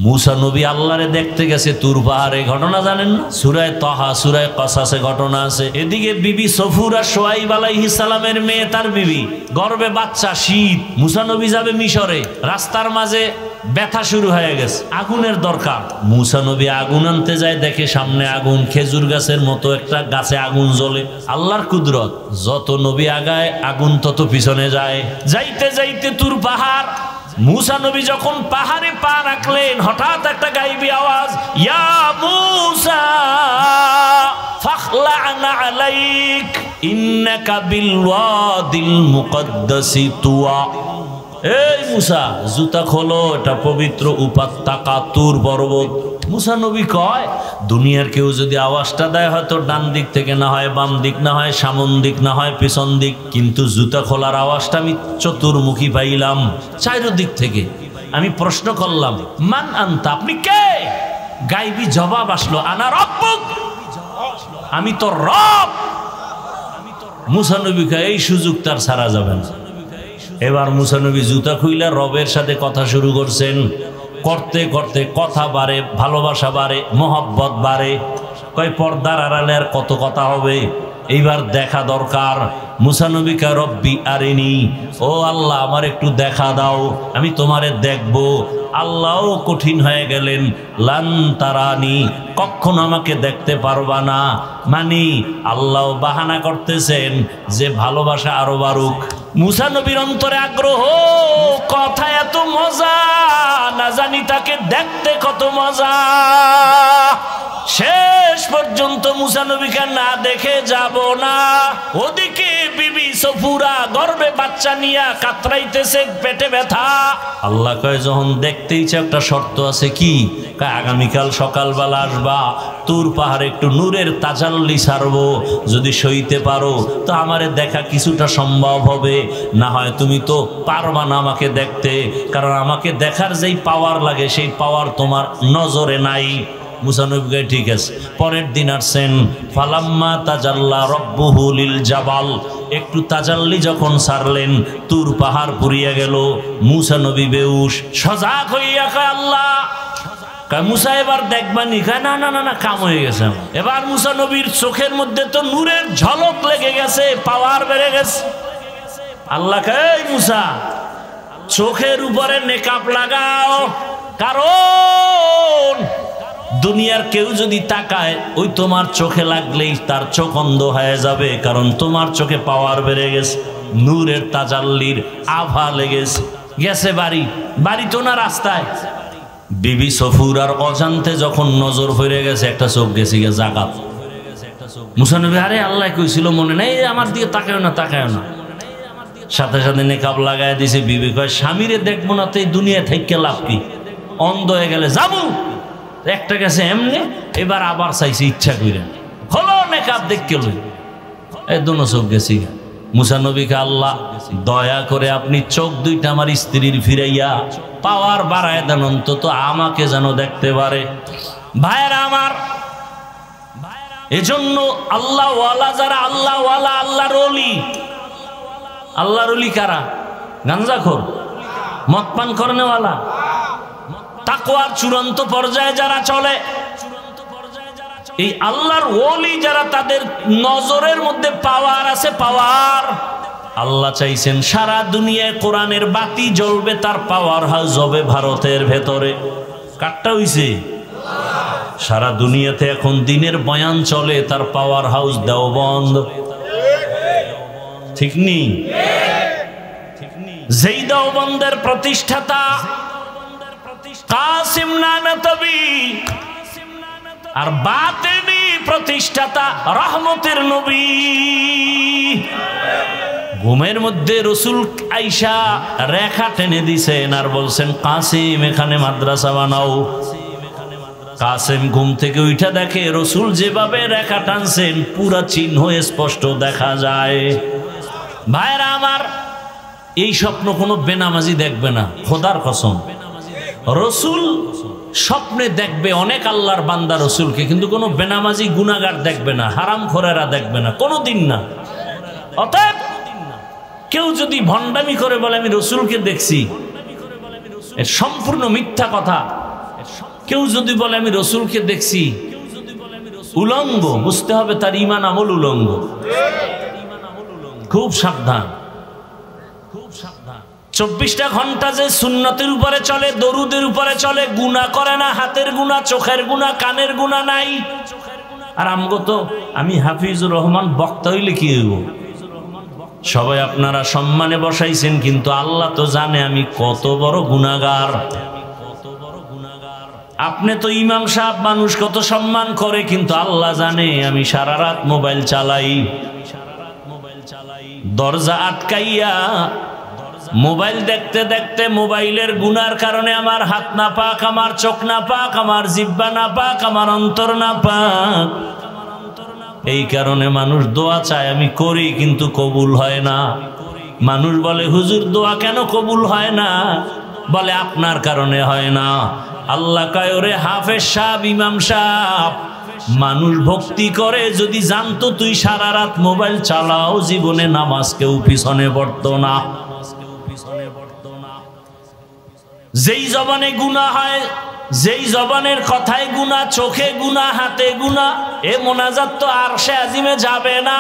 মুসা নবী আল্লাহরে দেখতে গেছে তুর পাহাড়ে, ঘটনা জানেন না? সূরা তাহা সূরা কসাসে ঘটনা আছে। এদিকে বিবি সফুরা সোয়াইব আলাইহিস সালামের মেয়ে, তার বিবি গর্ভে বাচ্চা, শীত। মুসা নবী যাবে মিশরে, রাস্তার মাঝে ব্যথা শুরু হয়ে গেছে, আগুনের দরকার। মুসা নবী আগুন আনতে যায়, দেখে সামনে আগুন, খেজুর গাছের মতো একটা গাছে আগুন জ্বলে। আল্লাহর কুদরত, যত নবী আগায় আগুন তত পিছনে যায়। যাইতে যাইতে তুর পাহাড়, মুসা নবী যখন পাহাড়ে পা রাখলেন, হঠাৎ একটা গাইবী আওয়াজ, ইয়া মুসা ফাখলা'না আলাইক ইন্নাকা বিল ওয়াদিল মুকদ্দাসি তুয়া। এই মুসা, জুতা খোলো, এটা পবিত্র উপত্যকা তুর পর্বত। মুসা নবী কয়, দুনিয়ার কেউ যদি আওয়াজটা দেয়, হয়তো ডান দিক থেকে না হয় বাম দিক, না হয় সামন দিক, না হয় পিছন দিক, কিন্তু জুতা খোলার আওয়াজটা আমি চতুর্মুখী পাইলাম, চারদিক থেকে। আমি প্রশ্ন করলাম, মান আনতা, আপনি কে? গাইবী জবাব আসলো, আনা রব্বুক, আমি তো রব। মুসা নবী কয়, এই সুযোগ তার ছাড়া যাবে না। এবার মুসা নবী জুতা খুইলা রবের সাথে কথা শুরু করছেন। করতে করতে কথা বাড়ে, ভালোবাসা বাড়ে, মোহব্বত বাড়ে। কয় পর্দার আড়ালে আর কত কথা হবে, এইবার দেখা দরকার। মুসা নবী কয়, রব্বি আরিনি, ও আল্লাহ আমার একটু দেখা দাও, আমি তোমারে দেখব। আল্লাহও কঠিন হয়ে গেলেন, লান তারানি, কখনো আমাকে দেখতে পারবা না। মানে আল্লাহ বাহানা করতেছেন যে ভালোবাসা আরো বাড়ুক। মুসা নবীর অন্তরে আগ্রহ, কথা এত মজা, না জানি তাকে দেখতে কত মজা। শেষ পর্যন্ত মুসা নবীকে না দেখে যাব না। ওদিকে বিবি সফুরা গর্ভে বাচ্চা নিয়ে কাতরাইতেছে, পেটে ব্যথা। আল্লাহ কয়, যখন দেখতে ইচ্ছে, একটা শর্ত আছে। কি? আগামীকাল সকালবেলা আসবা, তুর পাহাড়ে একটু নূরের তাজাল্লি ছাড়বো, যদি সইতে পারো তো আমারে দেখা কিছুটা সম্ভব হবে, না হয় তুমি তো পারবা না আমাকে দেখতে, কারণ আমাকে দেখার যেই পাওয়ার লাগে সেই পাওয়ার তোমার নজরে নাই। মুসা নবী কয়, ঠিক আছে। পরের দিন আসছেন, ফালাম্মা তাজাল্লা রব্বুহু লিল জাবাল, একটু তাজাল্লি যখন ছাড়লেন, তুর পাহাড় পুড়িয়া গেল। মুসা নবী বেউস, সজাগ হইয়া কয়, আল্লাহ। মুসা এবার দেখবানি? না না না না, কাম হয়ে গেছে। এবার মুসা নবীর চোখের মধ্যে তো নূরের ঝলক লেগে গেছে, পাওয়ার বেড়ে গেছে। আল্লাহ কয়, এই মুসা, চোখের উপরে নেকাব লাগাও, কারণ দুনিয়ার কেউ যদি তাকায়, ওই তোমার চোখে লাগলেই তার চোখ অন্ধ হয়ে যাবে, কারণ তোমার চোখে পাওয়ার বেড়ে গেছে, নূরের তাজাল্লির আভা লেগেছে। গেছে বাড়ি তো না রাস্তায়। বিবি সফুরার অজান্তে যখন নজর হয়ে গেছে, একটা চোখ গেছে গিয়ে জাগাত। মুসা নবী, আরে আল্লাহ কইছিল মনে নেই, আমার দিকে তাকায় না, তাকায় না। সাথে সাথে নেকাব লাগাই দিছে। বিবি কয়, স্বামীরে দেখবো না তো এই দুনিয়া থেকে লাভ কি? অন্ধ হয়ে গেলে যাবো। একটা গেছে এমনি, এবার আবার চাইছে ইচ্ছা করে, হলো নেকাব দেখতে লই, এই দুনো চোখ গেছি। মুসা নবীকে, আল্লাহ দয়া করে আপনি চোখ দুইটা আমার স্ত্রীর ফিরাইয়া পাওয়ার বাড়ায় দেন, অন্তত আমাকে যেন দেখতে পারে। ভাইয়েরা আমার, এজন্য আল্লাহ ওয়ালা যারা, আল্লাহ ওয়ালা, আল্লাহর ওলি। আল্লাহর ওলি কারা? গাঞ্জাখোর, মদ পান করেনেওয়ালা, তাকওয়ার চূড়ান্ত পর্যায়ে যারা চলে, এই আল্লাহর ওলি যারা, তাদের নজরের মধ্যে পাওয়ার আছে, পাওয়ার। আল্লাহ চাইছেন সারা দুনিয়ায় কোরআনের বাতি জ্বলবে, তার পাওয়ার হাউস হবে ভারতের ভেতরে। কাটটা হইছে? সারা দুনিয়াতে এখন দিনের বয়ান চলে, তার পাওয়ার হাউস দেওবন্দ। ঠিক নেই? যেই দেওবন্দের প্রতিষ্ঠাতা কাসিম নানতবি, আর বাতেনি প্রতিষ্ঠাতা রহমতের নবী। ঘুমের মধ্যে রসুল আইসা রেখা টেনে দিছেন আর বলছেন, কাসিম এখানে মাদ্রাসা বানাও। কাসিম ঘুম থেকে উঠা দেখে রসুল যেভাবে রেখা টানছেন, পুরা চিহ্ন স্পষ্ট দেখা যায়। ভাইরা আমার, এই স্বপ্ন কোনো বেনামাজি দেখবে না, খোদার কসম। রসুল স্বপ্নে দেখবে অনেক আল্লাহর বান্দা রসুলকে, কিন্তু কোনো বেনামাজি গুনাহগার দেখবে না, হারামখোরেরা দেখবে না, কোনোদিন না। অতএব কেউ যদি ভণ্ডামি করে বলে আমি রসুলকে দেখছি, সম্পূর্ণ মিথ্যা কথা। কেউ যদি বলে আমি রসুলকে দেখছি উলঙ্গ, বুঝতে হবে তার ঈমান আমল উলঙ্গ। খুব সাবধান, খুব সাবধান। 24টা ঘন্টা যে সুন্নতের উপরে চলে, দরুদের উপরে চলে, গুনাহ করে না, হাতের গুনাহ, চোখের গুনাহ, কানের গুনাহ নাই। আর আমগো তো, আমি হাফিজুর রহমান বক্তা হইলে কি হইব? সবাই আপনারা সম্মানে বসাইছেন, কিন্তু আল্লাহ তো জানে আমি কত বড় গুনাহগার। আপনি তো ইমাম সাহেব, মানুষ কত সম্মান করে, কিন্তু আল্লাহ জানে আমি সারা রাত মোবাইল চালাই। দরজা আটকাইয়া মোবাইল দেখতে দেখতে, মোবাইলের গুনার কারণে আমার হাত না পাক, আমার চোখ না পাক, আমার জিহ্বা না পাক, আমার অন্তর না পাক। এই কারণে মানুষ দোয়া চায়, আমি করি কিন্তু কবুল হয় না। মানুষ বলে হুজুর দোয়া কেন কবুল হয় না? বলে আপনার কারণে হয় না। আল্লাহ কয় ওরে হাফেজ সাহেব, ইমাম সাহেব, মানুষ ভক্তি করে যদি জানতো তুই সারা রাত মোবাইল চালাও, জীবনে নামাজ কেউ পিছনে পড়তো না। যেই জবানে গুনাহ হয়, যেই জবানের কথায় গুনাহ, চোখে গুনাহ, হাতে গুনাহ, এ মোনাজাত তো আরশে আজিমে যাবে না।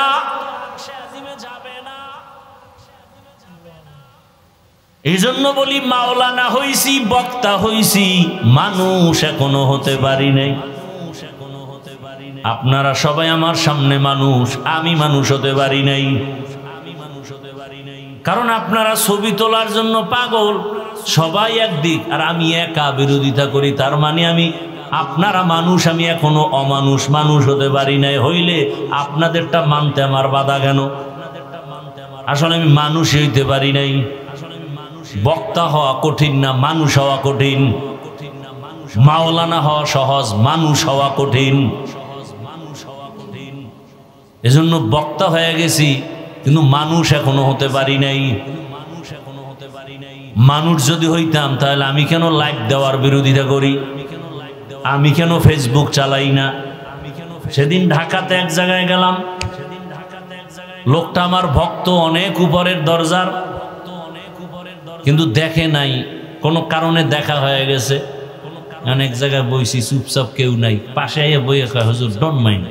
এই জন্য বলি মাওলানা হইছি, বক্তা হইছি, মানুষ এখনো হতে পারি নাই। আপনারা সবাই আমার সামনে মানুষ, আমি মানুষ হতে পারি নাই। কারণ আপনারা ছবি তোলার জন্য পাগল, সবাই একদিক, আর আমি একা বিরোধিতা করি। তার মানে আমি, আপনারা মানুষ, আমি এখনো অমানুষ, মানুষ হতে পারি নাই। হইলে আপনাদেরটা মানতে আমার বাধা কেন? আসলে আমি মানুষ হইতে পারি নাই। বক্তা হওয়া কঠিন না, মানুষ হওয়া কঠিন। মাওলানা হওয়া সহজ, মানুষ হওয়া কঠিন। এজন্য বক্তা হয়ে গেছি, কিন্তু মানুষ এখনো হতে পারি নাই। মানুষ যদি হইতাম তাহলে আমি কেন লাইক দেওয়ার বিরোধিতা করি? আমি কেন ফেসবুক চালাই না? সেদিন ঢাকাতে এক জায়গায় গেলাম, লোকটা আমার ভক্ত, অনেক উপরের দরজার, কিন্তু দেখে নাই, কোনো কারণে দেখা হয়ে গেছে। অনেক জায়গায় বইছি, চুপচাপ কেউ নাই, পাশে বইয়ে কয় হুজুর ডোন্ট মাইন্ড,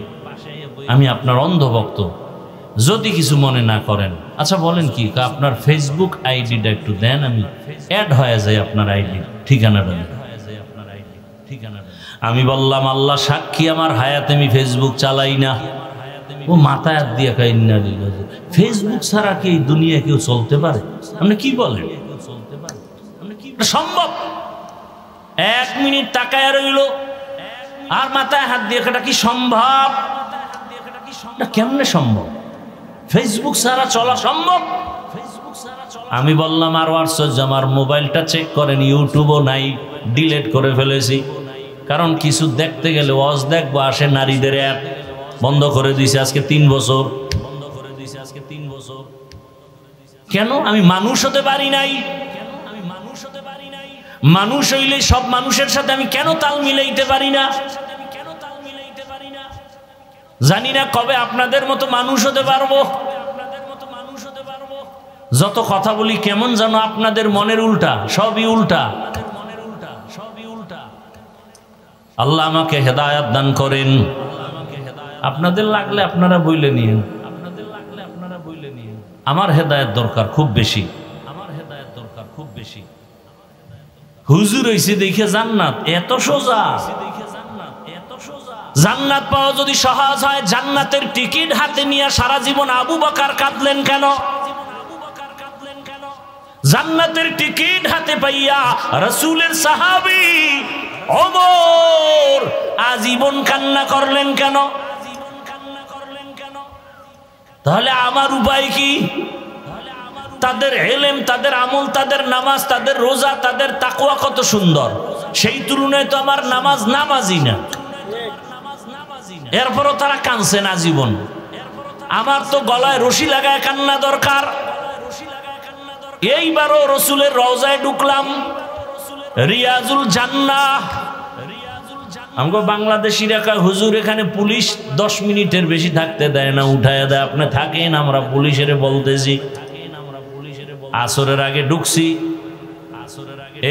আমি আপনার অন্ধভক্ত, যদি কিছু মনে না করেন। আচ্ছা বলেন কি, আপনার ফেসবুক আইডিটা একটু দেন, আমি অ্যাড হয়ে যাই আপনার আইডি, ঠিকানাটা দেন। আমি বললাম আল্লাহ সাক্ষী, আমার হায়াতে আমি ফেসবুক চালাই না। ও মাথায় হাত দিয়ে কয় না, ফেসবুক ছাড়া কি এই দুনিয়া কেউ চলতে পারে? আপনি কি বলেন? সম্ভব? 1 মিনিট তাকায় রইল আর মাথায় হাত দিয়ে, এটা কি সম্ভব? কেমনে সম্ভব? ফেসবুক ছাড়া চলা সম্ভব? আমি বললাম আর আশ্চর্য, আমার মোবাইলটা চেক করেন, ইউটিউবও নাই, ডিলেট করে ফেলেছি। কারণ কিছু দেখতে গেলে ওয়াজ দেখবো, আসে নারীদের অ্যাপ, বন্ধ করে দিয়েছে আজকে 3 বছর। কেন? আমি মানুষ হতে পারি নাই। মানুষ হইলে সব মানুষের সাথে আমি কেন তাল মিলাইতে পারি না? জানি না কবে আপনাদের মতো মানুষ হতে পারবো। যত কথা বলি কেমন যেন আপনাদের মনের উল্টা, সবই উল্টা। আল্লাহ আমাকে হেদায়েত দান করেন। আপনাদের লাগলে আপনারা বইলে নিন, আমার হেদায়েত দরকার খুব বেশি। হুজুর হইছে দেখে জান্নাত এত সোজা। জান্নাত পাওয়া যদি সহজ হয়, জান্নাতের টিকিট হাতে নিয়ে সারা জীবন আবু বকর কাঁদলেন কেন? জান্নাতের টিকিট হাতে পাইয়া রাসূলের সাহাবী ওমর আজীবন কান্না করলেন কেন? তাহলে আমার উপায় কি? তাদের ইলম, তাদের আমল, তাদের নামাজ, তাদের রোজা, তাদের তাকওয়া কত সুন্দর, সেই তুলনায় তো আমার নামাজ নামাজই না। এরপরও তারা কাঁদছে না জীবন। আমার তো গলায় রশি লাগায় কান্না দরকার। এইবারও রসুলের রওজায় ঢুকলাম, রিয়াজুল জান্নাহ। আমগো বাংলাদেশিরা কয় হুজুর এখানে পুলিশ 10 মিনিটের বেশি থাকতে দেয় না, উঠায় দেয়, আপনি থাকেন, আমরা পুলিশের বলতেছি। আসরের আগে ঢুকছি,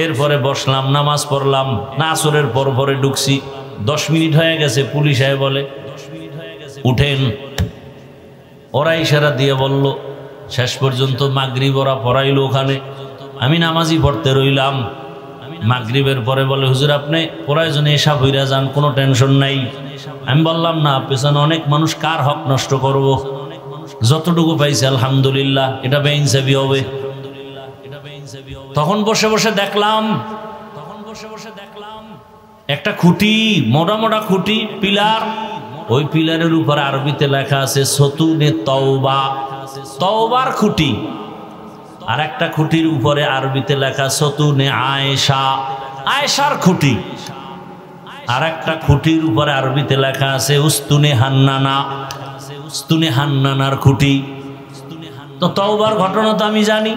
এরপরে বসলাম, নামাজ পড়লাম, আসরের পরে ঢুকছি। 10 মিনিট হয়ে গেছে, পুলিশ আয় বলে উঠেন। ওরা ইশারা দিয়ে বলল, শেষ পর্যন্ত মাগরিব ওরা পড়াইলো ওখানে। আমি নামাজই পড়তে রইলাম। মাগরিবের পরে বলে, হুজুর আপনি প্রয়োজনে এসা হইরা যান, কোনো টেনশন নাই। আমি বললাম, না, পেছনে অনেক মানুষ, কার হক নষ্ট করব? যতটুকু পাইছি আলহামদুলিল্লাহ, এটা বেইনসাফি হবে। তখন বসে বসে দেখলাম একটা খুঁটি, মোটা মোটা খুঁটি, পিলার। ওই পিলারের উপর আরবিতে লেখা আছে সতুনে তওবা, তওবার খুঁটি। আর একটা খুঁটির উপরে আরবিতে লেখা সতুনে আয়েশা, আয়েশার খুঁটি। আর একটা খুঁটির উপরে আরবিতে লেখা আছে উস্তুনে হান্নানা, উস্তুনে হান্নানার খুঁটি। তো তওবার ঘটনা তো আমি জানি।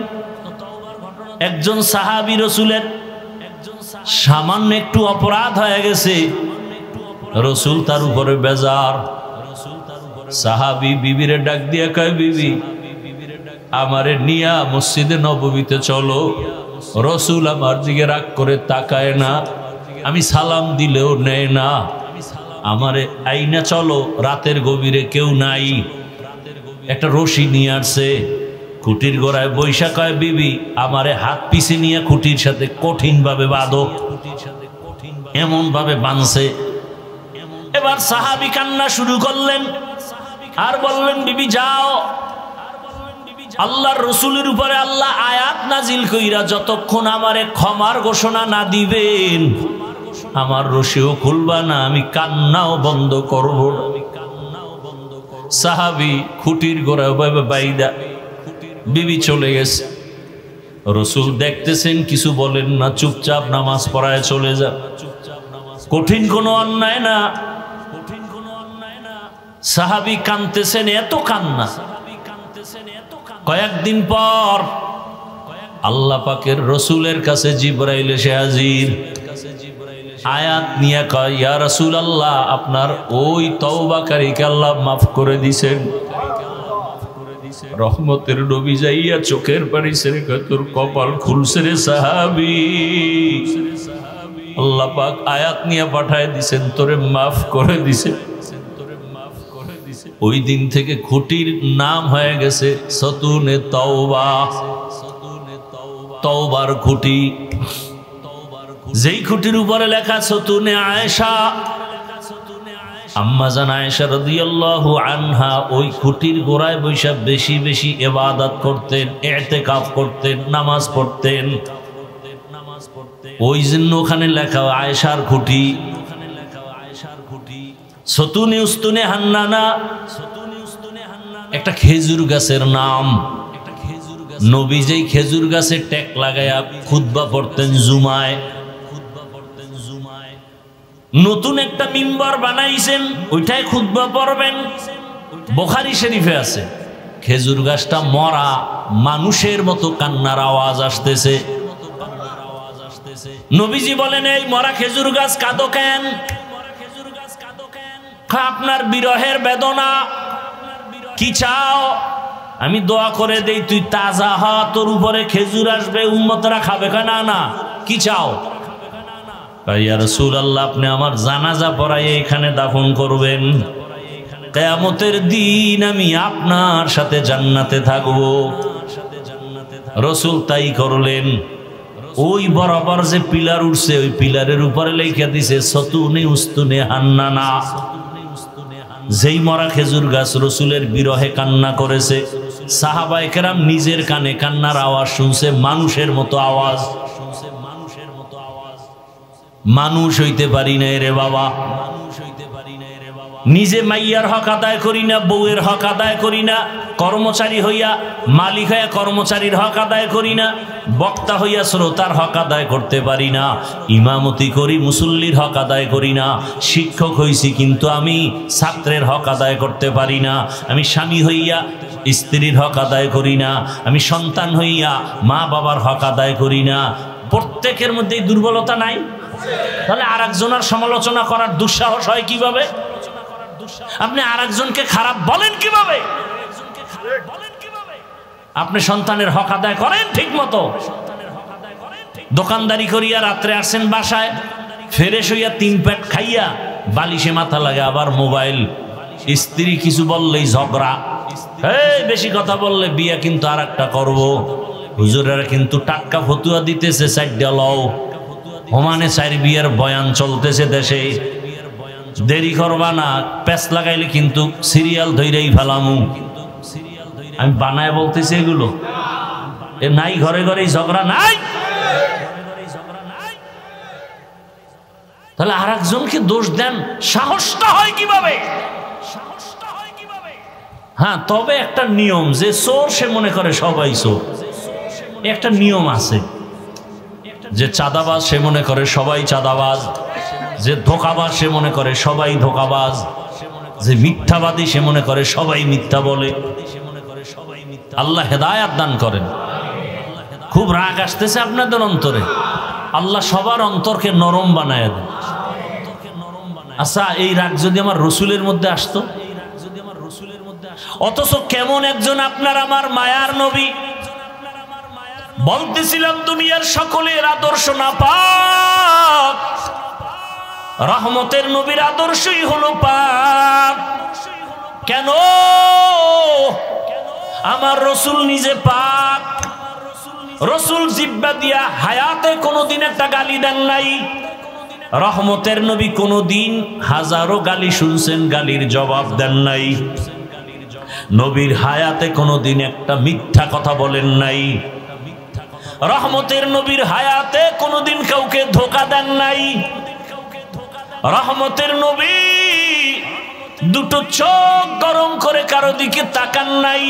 একজন সাহাবী রসুলের সামান্য একটু অপরাধ হয়ে গেছে, রসুল তার উপরে বেজার। সাহাবী বিবিরে ডাক দিয়ে কয়, বিবি আমারে নিয়া মসজিদে নববীতে চলো। রসুল আমার দিকে রাগ করে তাকায় না, আমি সালাম দিলেও নেয় না। আমারে আইনা চলো, রাতের গভীরে কেউ নাই। একটা রশি নিয়ে আসছে, খুঁটির গোড়ায় বৈশা কয়, বিবি আমারে হাত পিছে নিয়ে খুঁটির সাথে কঠিন ভাবে বাঁধো। এমন ভাবে বাঁধছে। এবার সাহাবী কান্না শুরু করলেন আর বললেন, বিবি যাও, আল্লাহর রসুলের উপরে আল্লাহ আয়াত নাজিল কইরা যতক্ষণ আমারে ক্ষমার ঘোষণা না দিবেন, আমার রশিও খুলবা না, আমি কান্নাও বন্ধ করব। সাহাবী খুঁটির গোড়ায় বাইদা বিবি চলে গেছে। রসুল দেখতেছেন, কিছু বলেন না, চুপচাপ নামাজ পড়ায় চলে যা। কঠিন কোনো অন্যায় না। সাহাবী কাঁদতেছেন, এত কান্না। কয়েকদিন পর আল্লাহ পাকের রসুলের কাছে জিবরাইল এসে হাজির। আয়াত নিয়ে কয়, ইয়া রাসূলুল্লাহ, আপনার ওই তওবাকারীকে আল্লাহ মাফ করে দিয়েছেন। রহমতের নবী যাইয়া চোখের পানি ছেড়ে কয়, তোর কপাল খুলছে রে সাহাবী, আল্লাহ পাক আয়াত নিয়ে পাঠায় দিছেন, তোরে মাফ করে দিছে। ওই দিন থেকে খুঁটির নাম হয়ে গেছে সতুনে তওবা, তওবার খুঁটি। যেই খুঁটির উপরে লেখা সতুনে আয়েশা, আম্মা জান আয়েশা রাদিয়াল্লাহু আনহা ওই খুঁটির গোড়ায় বৈশা বেশি বেশি ইবাদত করতেন, ইতিকাফ করতেন, নামাজ পড়তেন। ওই জন্য ওখানে লেখা আয়েশার খুঁটি। সতুনে উস্তুনে হান্নানা একটা খেজুর গাছের নাম। নবী যেই খেজুর গাছে টেক লাগায়া খুতবা পড়তেন জুমায়। নতুন একটা মিম্বার বানাইছেন, ওইটাই খুতবা পড়বেন। বুখারী শরীফে আছে, খেজুর গাছটা মরা, মানুষের মতো কান্নার আওয়াজ আসতেছে। নবীজি বলেন, এই মরা খেজুর গাছ কাঁদো কেন? আপনার বিরহের বেদনা। কি চাও? আমি দোয়া করে দেই, তুই তাজা হ, তোর উপরে খেজুর আসবে, উম্মতরা খাবে। না না, কি চাও? ইয়া রাসূলুল্লাহ, আপনি আমার জানাজা পড়াইয়ে এখানে দাফন করবেন, কিয়ামতের দিন আমি আপনার সাথে জান্নাতে থাকব। রাসূল তাই করলেন। ওই বরাবর যে পিলার উঠছে, ওই পিলারের উপরে লেখা দিছে সতুনে উস্তুনে হান্নানা। যেই মরা খেজুর গাছ রসুলের বিরহে কান্না করেছে, সাহাবায়ে কেরাম নিজের কানে কান্নার আওয়াজ শুনছে, মানুষের মতো আওয়াজ। মানুষ হইতে পারি না রে বাবা, নিজে মাইয়ার হক আদায় করি না, বউয়ের হক আদায় করি না, কর্মচারী হইয়া মালিক হইয়া কর্মচারীর হক আদায় করি না, বক্তা হইয়া শ্রোতার হক আদায় করতে পারি না, ইমামতি করি মুসল্লির হক আদায় করি না, শিক্ষক হইছি কিন্তু আমি ছাত্রের হক আদায় করতে পারি না, আমি স্বামী হইয়া স্ত্রীর হক আদায় করি না, আমি সন্তান হইয়া মা বাবার হক আদায় করি না। প্রত্যেকের মধ্যে দুর্বলতা নাই? তাহলে আরেকজনের সমালোচনা করার দুঃসাহস হয় কিভাবে? আপনি আরেকজনকে খারাপ বলেন কিভাবে? আপনি সন্তানের হক আদায় করেন ঠিক মতো, দোকানদারি করিয়া রাত্রে আসছেন বাসায়, ফ্রেশ হইয়া 3 প্যাট খাইয়া বালিশে মাথা লাগে আবার মোবাইল। স্ত্রী কিছু বললেই ঝগড়া, এই বেশি কথা বললে বিয়া কিন্তু আর একটা করবো। হুজুরেরা কিন্তু টাটকা ফতুয়া দিতেছে, 4টা লও হোমানে 4 বিয়ের বয়ান চলতেছে দেশে। দেরি করবা না, প্যাচ লাগাইলে কিন্তু সিরিয়াল ধইরেই ফেলামু। আমি বানায় বলতেছি এগুলো, এ নাই ঘরে ঘরেই ঝগড়া নাই। তাহলে আর একজনকে দোষ দেন, সাহসটা হয় কিভাবে? হ্যাঁ, তবে একটা নিয়ম, যে চোর সে মনে করে সবাই চোর, একটা নিয়ম আছে। যে চাঁদাবাজ সে মনে করে সবাই চাঁদাবাজ, যে ধোঁকাবাজ সে মনে করে সবাই ধোঁকাবাজ, যে মিথ্যাবাদী সে মনে করে সবাই মিথ্যা বলে। আল্লাহ হেদায়াত দান করেন। খুব রাগ আসতেছে আপনাদের অন্তরে, আল্লাহ সবার অন্তরকে নরম বানায় দেন। আচ্ছা, এই রাগ যদি আমার রসুলের মধ্যে আসতো, অথচ কেমন একজন আপনার আমার মায়ার নবী। বলতেছিলাম দুনিয়ার সকলের আদর্শ না পাক, রহমতের নবীর আদর্শই হলো পাক। কেন? আমার রসুল নিজে পাক। রসুল জিব্বা দিয়া হায়াতে কোনোদিন একটা গালি দেন নাই। রহমতের নবী কোনোদিন হাজারো গালি শুনছেন, গালির জবাব দেন নাই। নবীর হায়াতে কোনোদিন একটা মিথ্যা কথা বলেন নাই। রহমতের নবীর হায়াতে কোনোদিন কাউকে ধোঁকা দেন নাই। রহমতের নবী দুটো চোখ গরম করে কারো দিকে তাকান নাই।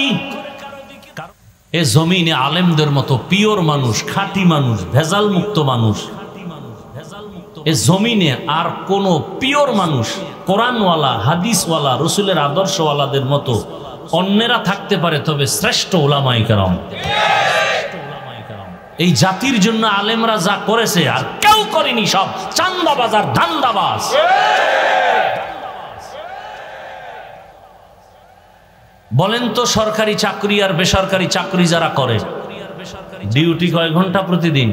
এ জমিনে আলেমদের মতো পিওর মানুষ, খাঁটি মানুষ, ভেজাল মুক্ত মানুষ, এ জমিনে আর কোন পিওর মানুষ, কোরআনওয়ালা, হাদিসওয়ালা, রসুলের আদর্শওয়ালাদের মতো অন্যেরা থাকতে পারে, তবে শ্রেষ্ঠ উলামায়ে কেরাম। এই জাতির জন্য আলেমরা যা করেছে আর কেউ করেনি, সব চান্দাবাজ আর ধান্দাবাজ। বলেন তো, সরকারি চাকরি আর বেসরকারি চাকরি যারা করে, ডিউটি কয় ঘন্টা প্রতিদিন?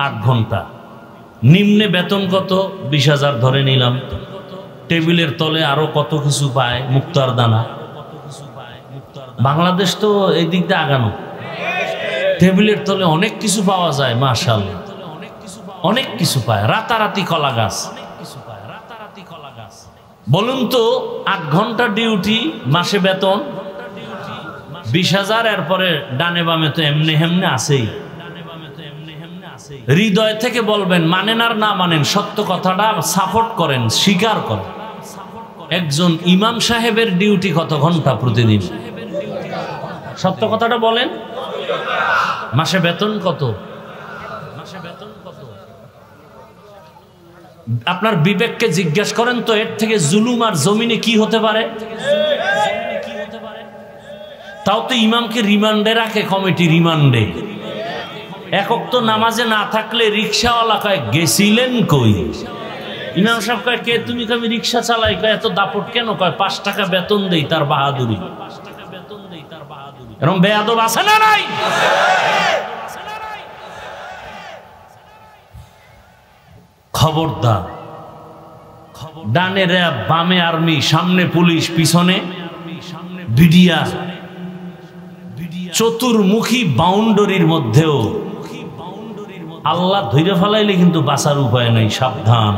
8 ঘন্টা। নিম্নে বেতন কত? 20,000 ধরে নিলাম। টেবিলের তলে আরো কত কিছু পায়, মুক্তার দানা। বাংলাদেশ তো এই দিক দিয়ে আগানো, টেবিলের তলে অনেক কিছু পাওয়া যায়, মাশাআল্লাহ, অনেক কিছু পায়। রাতারাতি কলা গাছ। বলুন তো, 8 ঘন্টা ডিউটি, মাসে বেতন 20,000, এরপরে ডানে বামে তো এমনি হেমনে আছেই। হৃদয় থেকে বলবেন, মানেন আর না মানেন, সত্য কথাটা সাপোর্ট করেন, স্বীকার করেন। একজন ইমাম সাহেবের ডিউটি কত ঘন্টা প্রতিদিন? সত্য কথাটা বলেন। মাসে বেতন কত? আপনার বিবেককে জিজ্ঞেস করেন তো, এর থেকে জুলুম আর জমিনে কি হতে পারে? তাও তো ইমামকে রিমান্ডে রাখে কমিটি, রিমান্ডে। একক তো নামাজে না থাকলে রিক্সাওয়ালা কয়, গেছিলেন কই? ইমাম সাহেব কয়, কে তুমি? আমি রিক্সা চালাই। কয়, এত দাপট কেন? কয়, 5 টাকা বেতন দেই, তার বাহাদুরি। এরকম বেয়াদব আছে না নাই? খবরদার, ডানে র্যাব, বামে আর্মি, সামনে পুলিশ, পিছনে বিডিয়া, চতুর্মুখী বাউন্ডারির মধ্যেও আল্লাহ ধৈর্য ফেলাইলে কিন্তু বাঁচার উপায় নাই। সাবধান,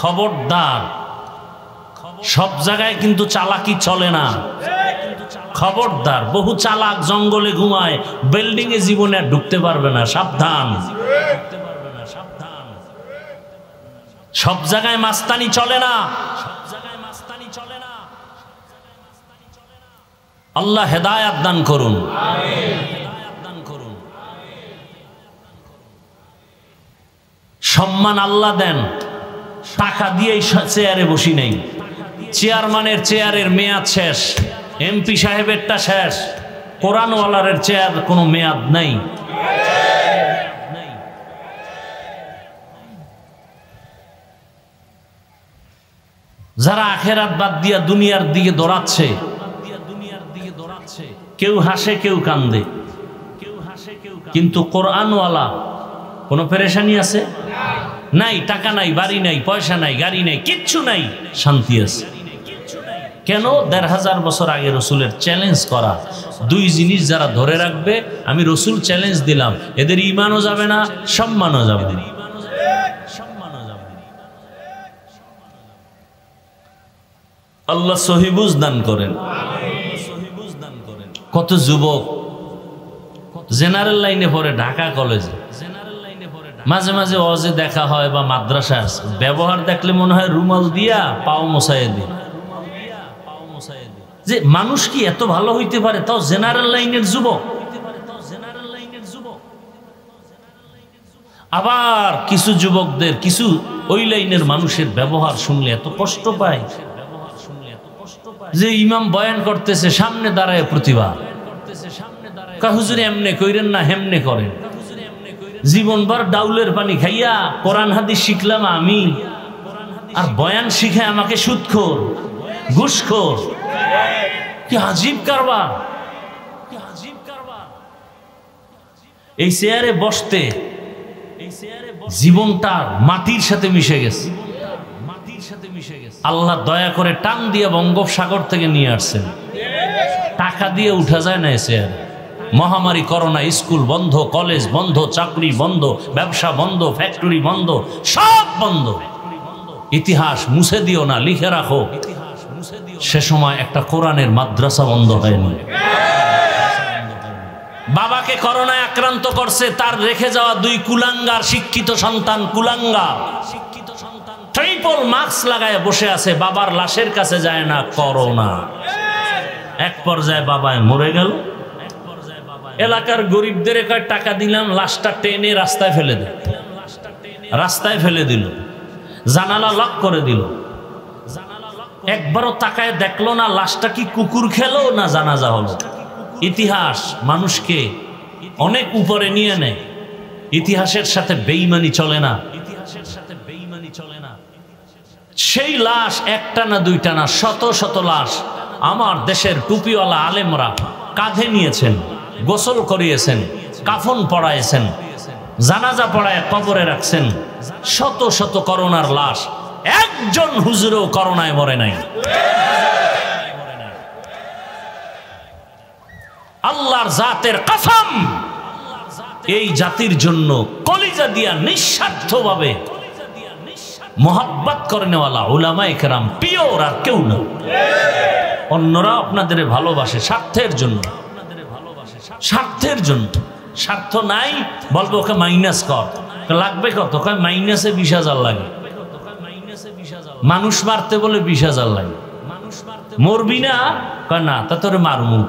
খবরদার। সব জায়গায় কিন্তু চালাকি চলে না, খবরদার। বহু চালাক জঙ্গলে ঘুমায়, বিল্ডিং এ জীবনে আর ঢুকতে পারবে না। সাবধান। সব জায়গায় মাস্তানি চলে না। আল্লাহ হেদায়াত দান করুন। সম্মান আল্লাহ দেন, টাকা দিয়েই চেয়ারে বসি নেই। চেয়ারম্যানের চেয়ারের মেয়াদ শেষ, এমপি সাহেবেরটা শেষ, কোরআনওয়ালার চেয়ার কোনো মেয়াদ নাই। যারা আখেরাত বাদ দিয়া দুনিয়ার দিকে দৌড়াচ্ছে, কেউ হাসে কেউ কান্দে। কিন্তু কোরআনওয়ালা কোনো পেরেশানি আছে? নাই। টাকা নাই, বাড়ি নাই, পয়সা নাই, গাড়ি নাই, কিচ্ছু নাই, শান্তি আছে। কেন? ১৫০০ বছর আগে রসুলের চ্যালেঞ্জ করা। দুই জিনিস যারা ধরে রাখবে, আমি রসুল চ্যালেঞ্জ দিলাম, এদের ঈমানও যাবে না, সম্মানও যাবে না। আল্লাহ সহিবুজ দান করেন। কত যুবক জেনারেল লাইনে পড়ে ঢাকা কলেজে, মাঝে মাঝে ওয়াজে দেখা হয় বা মাদ্রাসা আছে, ব্যবহার দেখলে মনে হয় রুমাল দিয়া পাও মোছাইয়ে দিন। যে মানুষ কি এত ভালো হইতে পারে, তাও জেনারেল লাইনের যুবক। আবার কিছু যুবকদের, কিছু ওই লাইনের মানুষের ব্যবহার শুনলে এত কষ্ট পায় যে ইমাম বয়ান করতেছে, সামনে দাঁড়ায় প্রতিবাদ, হুজুর এমনে কইরেন না, হেমনে করেন। জীবনভর ডাউলের পানি খাইয়া কোরআন হাদিস শিখলাম আমি, আর বয়ান শিখে আমাকে সুদখোর, ঘুষখোর। কি আজীব কারবার! এই চেয়ারে বসতে জীবনটা মাটির সাথে মিশে গেছে। আল্লাহ দয়া করে টান দিয়ে বঙ্গোপসাগর থেকে নিয়ে আসছেন। টাকা দিয়ে উঠা যায় না। এসে মহামারী, করোনা, স্কুল বন্ধ, কলেজ বন্ধ, চাকরি বন্ধ, ব্যবসা বন্ধ, ফ্যাক্টরি বন্ধ, সব বন্ধ। ইতিহাস মুছে দিও না, লিখে রাখো। সে সময় একটা কোরআনের মাদ্রাসা বন্ধ হয়নি। বাবাকে করোনায় আক্রান্ত করছে, তার রেখে যাওয়া 2 কুলাঙ্গার শিক্ষিত সন্তান, কুলাঙ্গার ট্রিপল মাস্ক লাগায় বসে আছে, বাবার লাশের কাছে যায় না করোনা। এক পর্যায়ে বাবায় মরে গেল। এলাকার গরিবদের টাকা দিলাম, লাশটা টেনে রাস্তায় ফেলে দিল। রাস্তায় ফেলে দিল, জানালা লক করে দিল। একবারও তাকায় দেখলো না লাশটা কি কুকুর খেলো না জানাজা হলো। ইতিহাস মানুষকে অনেক উপরে নিয়ে নেয়। ইতিহাসের সাথে বেঈমানি চলে না। সেই লাশ একটা না দুইটা না, শত শত লাশ আমার দেশের টুপিওয়ালা আলেমরা কাঁধে নিয়েছেন, গোসল করিয়েছেন, কাফন পড়াইছেন, জানাজা পড়ায় কবরে রাখছেন। শত শত করোনার লাশ, একজন হুজুরও করোনায় মরে নাই। আল্লাহর জাতের কসম, এই জাতির জন্য কলিজা দিয়া নিঃস্বার্থভাবে মোহাব্বত করেনেওয়ালা উলামায়ে কেরাম পিওর, আর কেউ না। অন্যরা আপনাদের ভালোবাসে স্বার্থের জন্য, স্বার্থের জন্য। স্বার্থ নাই বলবো ওকে মাইনাস কর, লাগবে কত? কয় মাইনাসে 20,000 লাগে। মানুষ মারতে বলে 20,000 লাগে। মরবি না? কয় না, তা তোরে মারমু।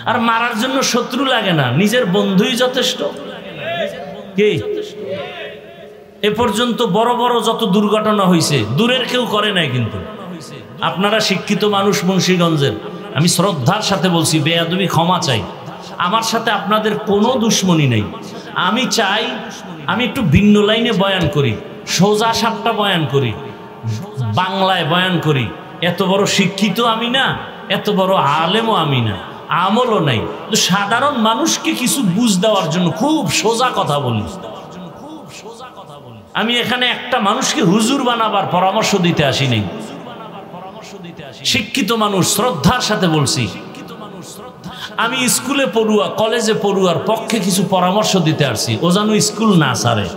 আর মারার জন্য শত্রু লাগে না, নিজের বন্ধুই যথেষ্ট। কে এ পর্যন্ত বড় বড় যত দুর্ঘটনা হয়েছে দূরের কেউ করে নাই, কিন্তু আপনারা শিক্ষিত মানুষ মুন্সিগঞ্জের, আমি শ্রদ্ধার সাথে বলছি, বেয়াদবি ক্ষমা চাই। আমার সাথে আপনাদের কোনো দুশ্মনী নেই। আমি চাই আমি একটু ভিন্ন লাইনে বয়ান করি, সোজা সাপটা বয়ান করি, বাংলায় বয়ান করি। এত বড় শিক্ষিত আমি না, এত বড় আলেমও আমি না, আমলও নাই। তো সাধারণ মানুষকে কিছু বুঝ দেওয়ার জন্য খুব সোজা কথা বলি। আমি এখানে একটা মানুষকে হুজুর বানাবার পরামর্শ দিতে আসি নাই। শিক্ষিত মানুষ, শ্রদ্ধার সাথে বলছি, আমি স্কুলে পড়ুয়া, কলেজে পড়ুয়ার পক্ষে কিছু পরামর্শ দিতে আসছি। ও যেন স্কুল না ছাড়ে,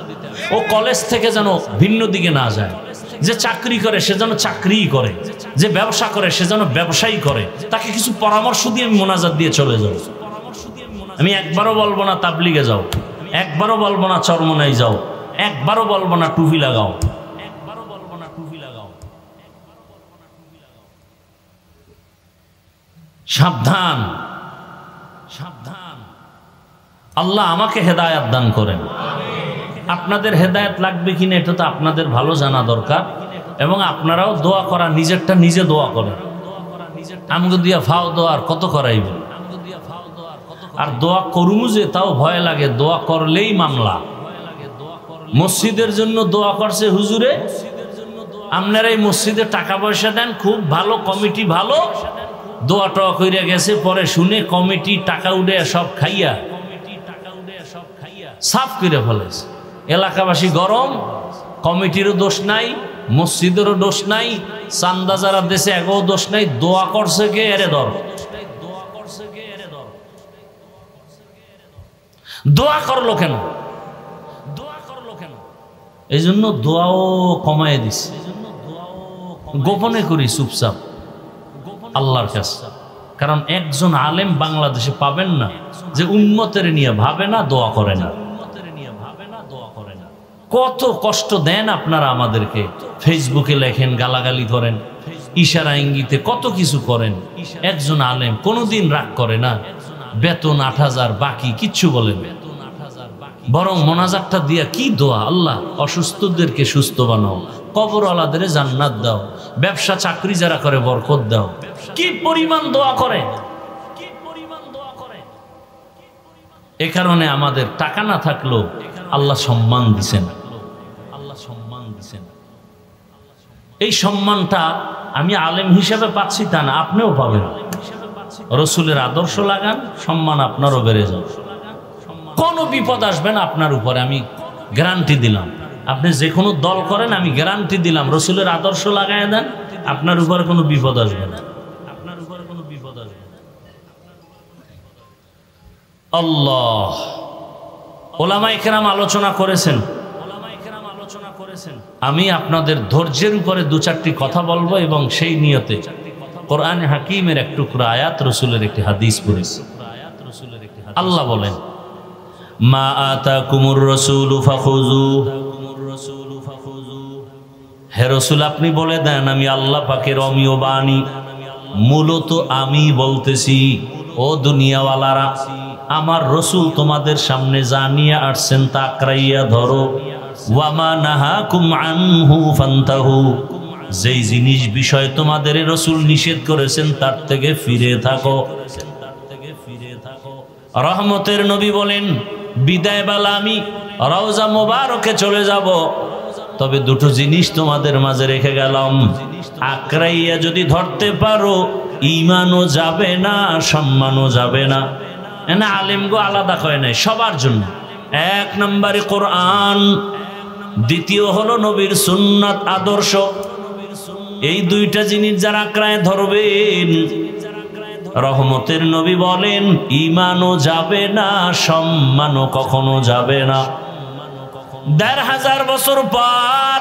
ও কলেজ থেকে যেন ভিন্ন দিকে না যায়। যে চাকরি করে সে যেন চাকরিই করে, যে ব্যবসা করে সে যেন ব্যবসায়ী করে। তাকে কিছু পরামর্শ দিয়ে আমি মোনাজাত দিয়ে চলে যাও। আমি একবারও বলবো না তাবলিগে যাও, একবারও বলবো না চরমনাই যাও, একবারও বলবো না টুপি লাগাও। সাবধান, সাবধান। আল্লাহ আমাকে হেদায়েত দান করেন। আপনাদের হেদায়েত লাগবে কিনা এটা তো আপনাদের ভালো জানা দরকার, এবং আপনারাও দোয়া করা, নিজেরটা নিজে দোয়া করেন। আমগো দিয়া ফাও দোয়ার কত করাইবে, আর দোয়া করুমু যে তাও ভয় লাগে, দোয়া করলেই মামলা। মসজিদের জন্য দোয়া করছে হুজুরে, আপনারা এই মসজিদে টাকা পয়সা দেন, খুব ভালো কমিটি, ভালো দোয়া টোয়া কইরা গেছে, পরে শুনে কমিটি টাকা উঠে সব খাইয়া সাফ করে ফেলেছে। এলাকাবাসী গরম, কমিটিরও দোষ নাই, মসজিদেরও দোষ নাই, চান্দা যারা দেশে এগো দোষ নাই। দোয়া করছে কে? এরে ধর। দোয়া করলো কেন? এই জন্য দোয়াও কমায় দিছে, গোপনে করি চুপচাপ আল্লাহর কাছে। কারণ একজন আলেম বাংলাদেশে পাবেন না যে উম্মতের নিয়ে ভাবে না, দোয়া করে না। কত কষ্ট দেন আপনারা আমাদেরকে, ফেসবুকে লেখেন, গালাগালি করেন, ইশারা ইঙ্গিতে কত কিছু করেন। একজন আলেম কোনোদিন রাগ করে না, বেতন ৮,০০০ বাকি, কিচ্ছু বলেন, বরং মোনাজাতটা দিয়া কি দোয়া, আল্লাহ অসুস্থদেরকে সুস্থ বানাও, কবরওয়ালাদের জান্নাত দাও, ব্যবসা চাকরি যারা করে বরকত দাও। কি পরিমাণ দোয়া করে! এ কারণে আমাদের টাকা না থাকলেও আল্লাহ সম্মান দিছেন। এই সম্মানটা আমি আলেম হিসেবে পাচ্ছি তা না, আপনিও পাবেন। রসুলের আদর্শ লাগান, সম্মান আপনারও বেড়ে যাবে। কোনো বিপদ আসবে না আপনার উপরে, আমি গ্যারান্টি দিলাম। আপনি যে কোনো দল করেন, আমি গ্যারান্টি দিলাম, রসুলের আদর্শ লাগায় দেন, আপনার উপরে কোনো বিপদ আসবে না। আল্লাহ, ওলামায়ে কেরাম আলোচনা করেছেন। আমি আপনাদের ধৈর্যের উপরে দু চারটি কথা বলবো এবং সেই নিয়তে কোরআনে হাকিমের এক টুকরা আয়াত, রসুলের একটি হাদিস পড়েছি। আল্লাহ বলেন, মা আতাকুমুর রাসূলু ফাখুযু। হে রাসূল, আপনি বলে দেন আমি আল্লাহ পাকের অমীয় বাণী, মূলত আমি বলতেছি। ও দুনিয়াওয়ালারা, আমার রসুল তোমাদের সামনে যা নিয়ে আসছেন তা আঁকড়াইয়া ধরো। ওয়ামা নাহাকুম আনহু ফান্তাহু। যেই জিনিস বিষয় তোমাদের রসুল নিষেধ করেছেন তার থেকে ফিরে থাকো। রহমতের নবী বলেন, বিদায় বেলা আমি রওজা মোবারকে চলে যাব, তবে দুটো জিনিস তোমাদের মাঝে রেখে গেলাম। আঁকড়াইয়া যদি ধরতে পারো, ঈমানও যাবে না, সম্মানও যাবে না। না, আলেমগো আলাদা কয় নাই, সবার জন্য। এক নম্বরে কোরআন, দ্বিতীয় হলো নবীর সুন্নাত আদর্শ। এই দুইটা জিনিস যারা আঁকড়ায় ধরবেন, রহমতের নবী বলেন, ঈমানও যাবে না, সম্মানও কখনো যাবে না। ১৫০০ বছর পর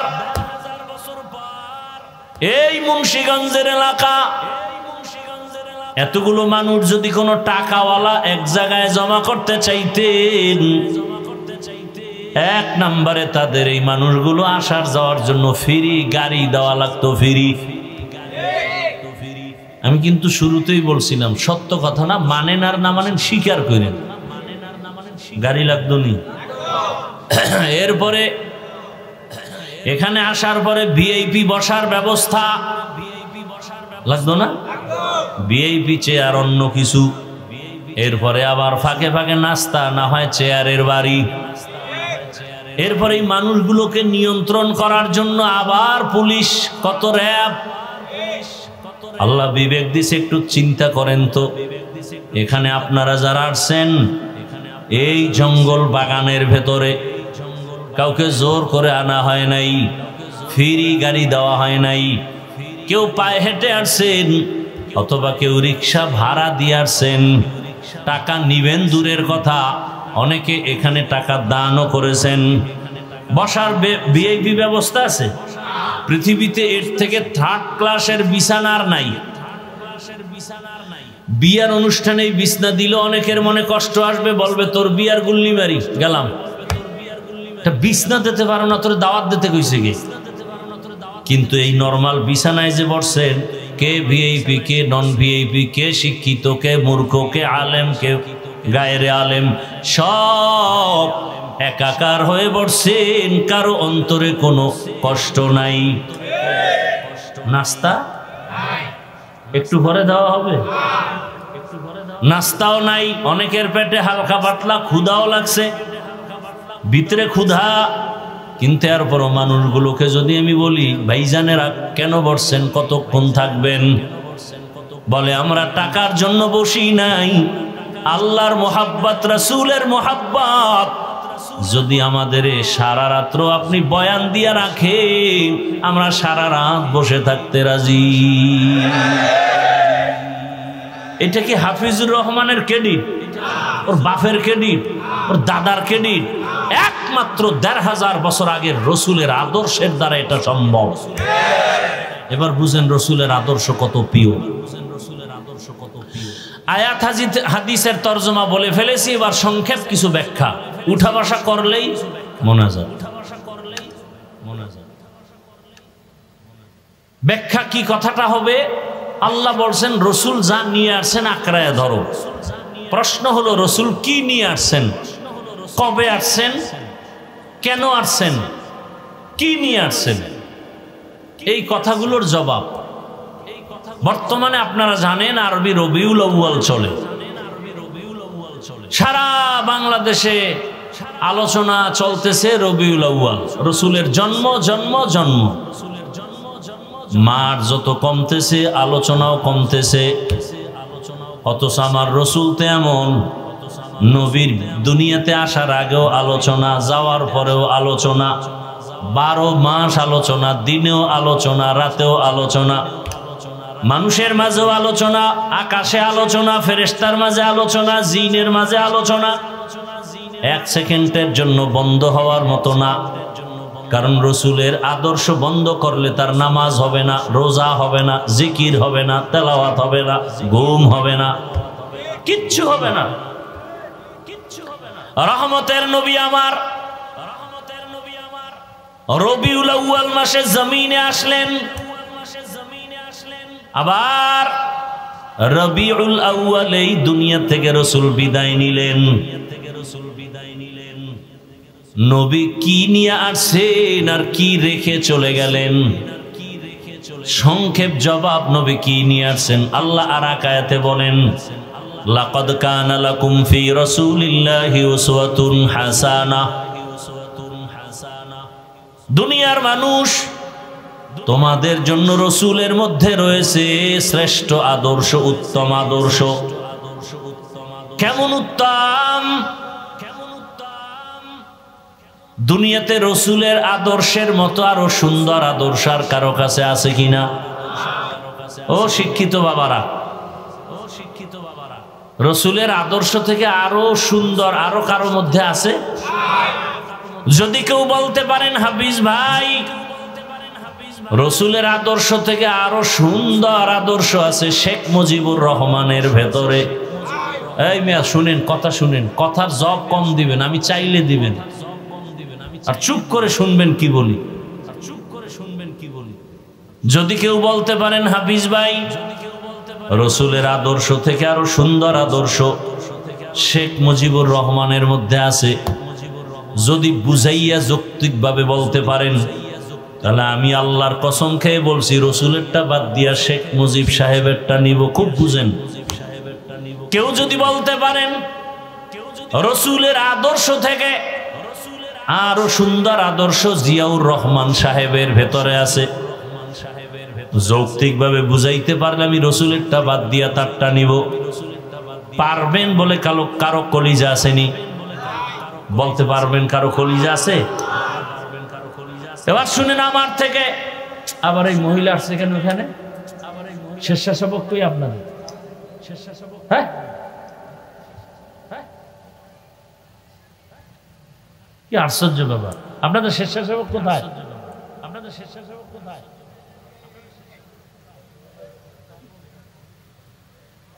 এই মুন্সিগঞ্জের এলাকা, এতগুলো মানুষ যদি কোনো টাকাওয়ালা এক জায়গায় জমা করতে চাইতেন, এক নম্বরে তাদের এই মানুষগুলো আসার যাওয়ার জন্য ফ্রি গাড়ি দেওয়া লাগতো, ফ্রি। আমি কিন্তু শুরুতেই বলছিলাম, সত্য কথা না, মানেন আর না মানেন স্বীকার করেন, গাড়ি লাগতো নি। এরপরে এখানে আসার পরে ভিআইপি বসার ব্যবস্থা লাগতো না, ভিআইপি চেয়ার, অন্য কিছু। এরপরে আবার ফাঁকে ফাঁকে নাস্তা, না হয় চেয়ারের বাড়ি। এরপরে এই মানুষগুলোকে নিয়ন্ত্রণ করার জন্য আবার পুলিশ, কত র‍্যাব। আল্লাহ বিবেক দিছে, একটু চিন্তা করেন তো, এখানে আপনারা যারা আসছেন, এই জঙ্গল বাগানের ভেতরে কাউকে জোর করে আনা হয় নাই, ফ্রি গাড়ি দেওয়া হয় নাই। কেউ পায়ে হেঁটে আসছেন, অথবা কেউ রিক্সা ভাড়া দিয়ে আসছেন। টাকা নিবেন দূরের কথা, অনেকে এখানে টাকা দানও করেছেন। বসার ভিআইপি ব্যবস্থা আছে। পৃথিবীতে এর থেকে থার্ড ক্লাসের বিছানার নাই। বিয়ার অনুষ্ঠানে বিছনা দিল, অনেকের মনে কষ্ট আসবে, বলবে তোর বিয়ার গুল্লি মারি গেলাম, বিছনা দিতে পারো না, তোর দাওয়াত দিতে কইছে গে। কিন্তু এই নরমাল বিছানায় যে বসছেন, কে ভিআইপি, কে নন ভিআইপি, কে শিক্ষিত, কে মূর্খ, কে আলেম, কে গায়রে আলেম, সব একাকার হয়ে বসছেন, কারো অন্তরে কোনো কষ্ট নাই। নাস্তা একটু পরে দেওয়া হবে, নাস্তাও নাই। অনেকের পেটে হালকা পাতলা ক্ষুধাও লাগছে, ভিতরে ক্ষুধা। কিন্তু এরপরও মানুষগুলোকে যদি আমি বলি, ভাইজানেরা কেন বসছেন, কতক্ষণ থাকবেন, বলে আমরা টাকার জন্য বসি নাই, আল্লাহর মোহাব্বত, রাসূলের মোহাব্বত, যদি আমাদের সারা রাত্র আপনি বয়ান দিয়া রাখেন, আমরা সারা রাত বসে থাকতে রাজি। এটা কি হাফিজুর রহমানের ক্রেডিট, ওর বাপের ক্রেডিট, ওর দাদার ক্রেডিট? একমাত্র ১৫০০ বছর আগের রসুলের আদর্শের দ্বারা এটা সম্ভব। এবার বুঝেন রসুলের আদর্শ কত প্রিয়। আয়াত হাদিসের তর্জমা বলে ফেলেছি, এবার সংক্ষেপ কিছু ব্যাখ্যা। উঠা বসা করলেই মোনাজাত। ব্যাখ্যা কি কথাটা হবে? আল্লাহ বলছেন রসুল যা নিয়ে আসছেন আঁকড়ায় ধরো। প্রশ্ন হলো রসুল কি নিয়ে আসছেন, কবে আসছেন, কেন আসছেন, কি নিয়ে আসছেন? এই কথাগুলোর জবাব বর্তমানে আপনারা জানেন আরবি রবিউল আউয়াল চলে। সারা বাংলাদেশে আলোচনা চলতেছে রবিউল আউয়াল, রসুলের জন্ম জন্ম জন্ম। মার যত কমতেছে আলোচনাও কমতেছে। অথচ আমার রসুল তো এমন, নবীর দুনিয়াতে আসার আগেও আলোচনা, যাওয়ার পরেও আলোচনা, 12 মাস আলোচনা, দিনেও আলোচনা, রাতেও আলোচনা, মানুষের মাঝেও আলোচনা, আকাশে আলোচনা, ফেরেশতার মাঝে আলোচনা, জিনের মাঝে আলোচনা। 1 সেকেন্ডের জন্য বন্ধ হওয়ার মতো না। কারণ রসুলের আদর্শ বন্ধ করলে তার নামাজ হবে না, রোজা হবে না, জিকির হবে না, তেলাওয়াত হবে না, ঘুম হবে না, কিচ্ছু হবে না। রহমতের নবী আমার রবিউল আউয়াল মাসে জমিনে আসলেন, আবার রবিউল আউয়ালেই দুনিয়া থেকে রসুল বিদায় নিলেন। নবী কি নিয়ে আসছেন আর কি রেখে চলে গেলেন? সংক্ষেপ জবাব, নবী কি নিয়ে আসছেন আল্লাহ আর এক আয়াতে বলেন, লাকাদ কানা লাকুম ফি রাসূলিল্লাহি উসওয়াতুন হাসানাহ। দুনিয়ার মানুষ, তোমাদের জন্য রসুলের মধ্যে রয়েছে শ্রেষ্ঠ আদর্শ, উত্তম আদর্শ। কেমন উত্তম? দুনিয়াতে রসুলের আদর্শের মতো আরো সুন্দর আদর্শ আর কারো কাছে আছে কিনা? ও শিক্ষিত বাবারা, রসুলের আদর্শ থেকে আরো সুন্দর আরো কারো মধ্যে আছে? যদি কেউ বলতে পারেন হাফিজ ভাই রসুলের আদর্শ থেকে আরো সুন্দর আদর্শ আছে শেখ মুজিবুর রহমানের ভেতরে, এই মিয়া শুনেন, কথা শুনেন, কথার জব কম দিবেন, আমি চাইলে দিবেন, আর চুপ করে শুনবেন কি বলি। যদি কেউ বলতে পারেন হাফিজ ভাই রসুলের আদর্শ থেকে আরো সুন্দর আদর্শ শেখ মুজিবুর রহমানের মধ্যে আছে, যদি বুঝাইয়া যৌক্তিকভাবে বলতে পারেন, তাহলে আমি আল্লাহর কসম খেয়ে বলছি রসুলেরটা বাদ দিয়া শেখ মুজিব সাহেবেরটা নিব। খুব বুঝেন। কেউ যদি বলতে পারেন রসুলের আদর্শ থেকে আরো সুন্দর আদর্শ জিয়াউর রহমান সাহেবের ভেতরে আছে, যৌক্তিকভাবে বুঝাইতে পারলে আমি রসুলেরটা বাদ দিয়া তারটা নিব। পারবেন বলে কারো কলিজা আসেনি? বলতে পারবেন কারো কলিজা আছে? এবার শুনেন আমার থেকে। আবার এই মহিলা আসছে কেন ওখানে? স্বেচ্ছাসেবক কই আপনাদের? হ্যাঁ, কি আশ্চর্য ব্যাপার! আপনাদের স্বেচ্ছাসেবক কোথায়? আপনাদের স্বেচ্ছাসেবক কোথায়?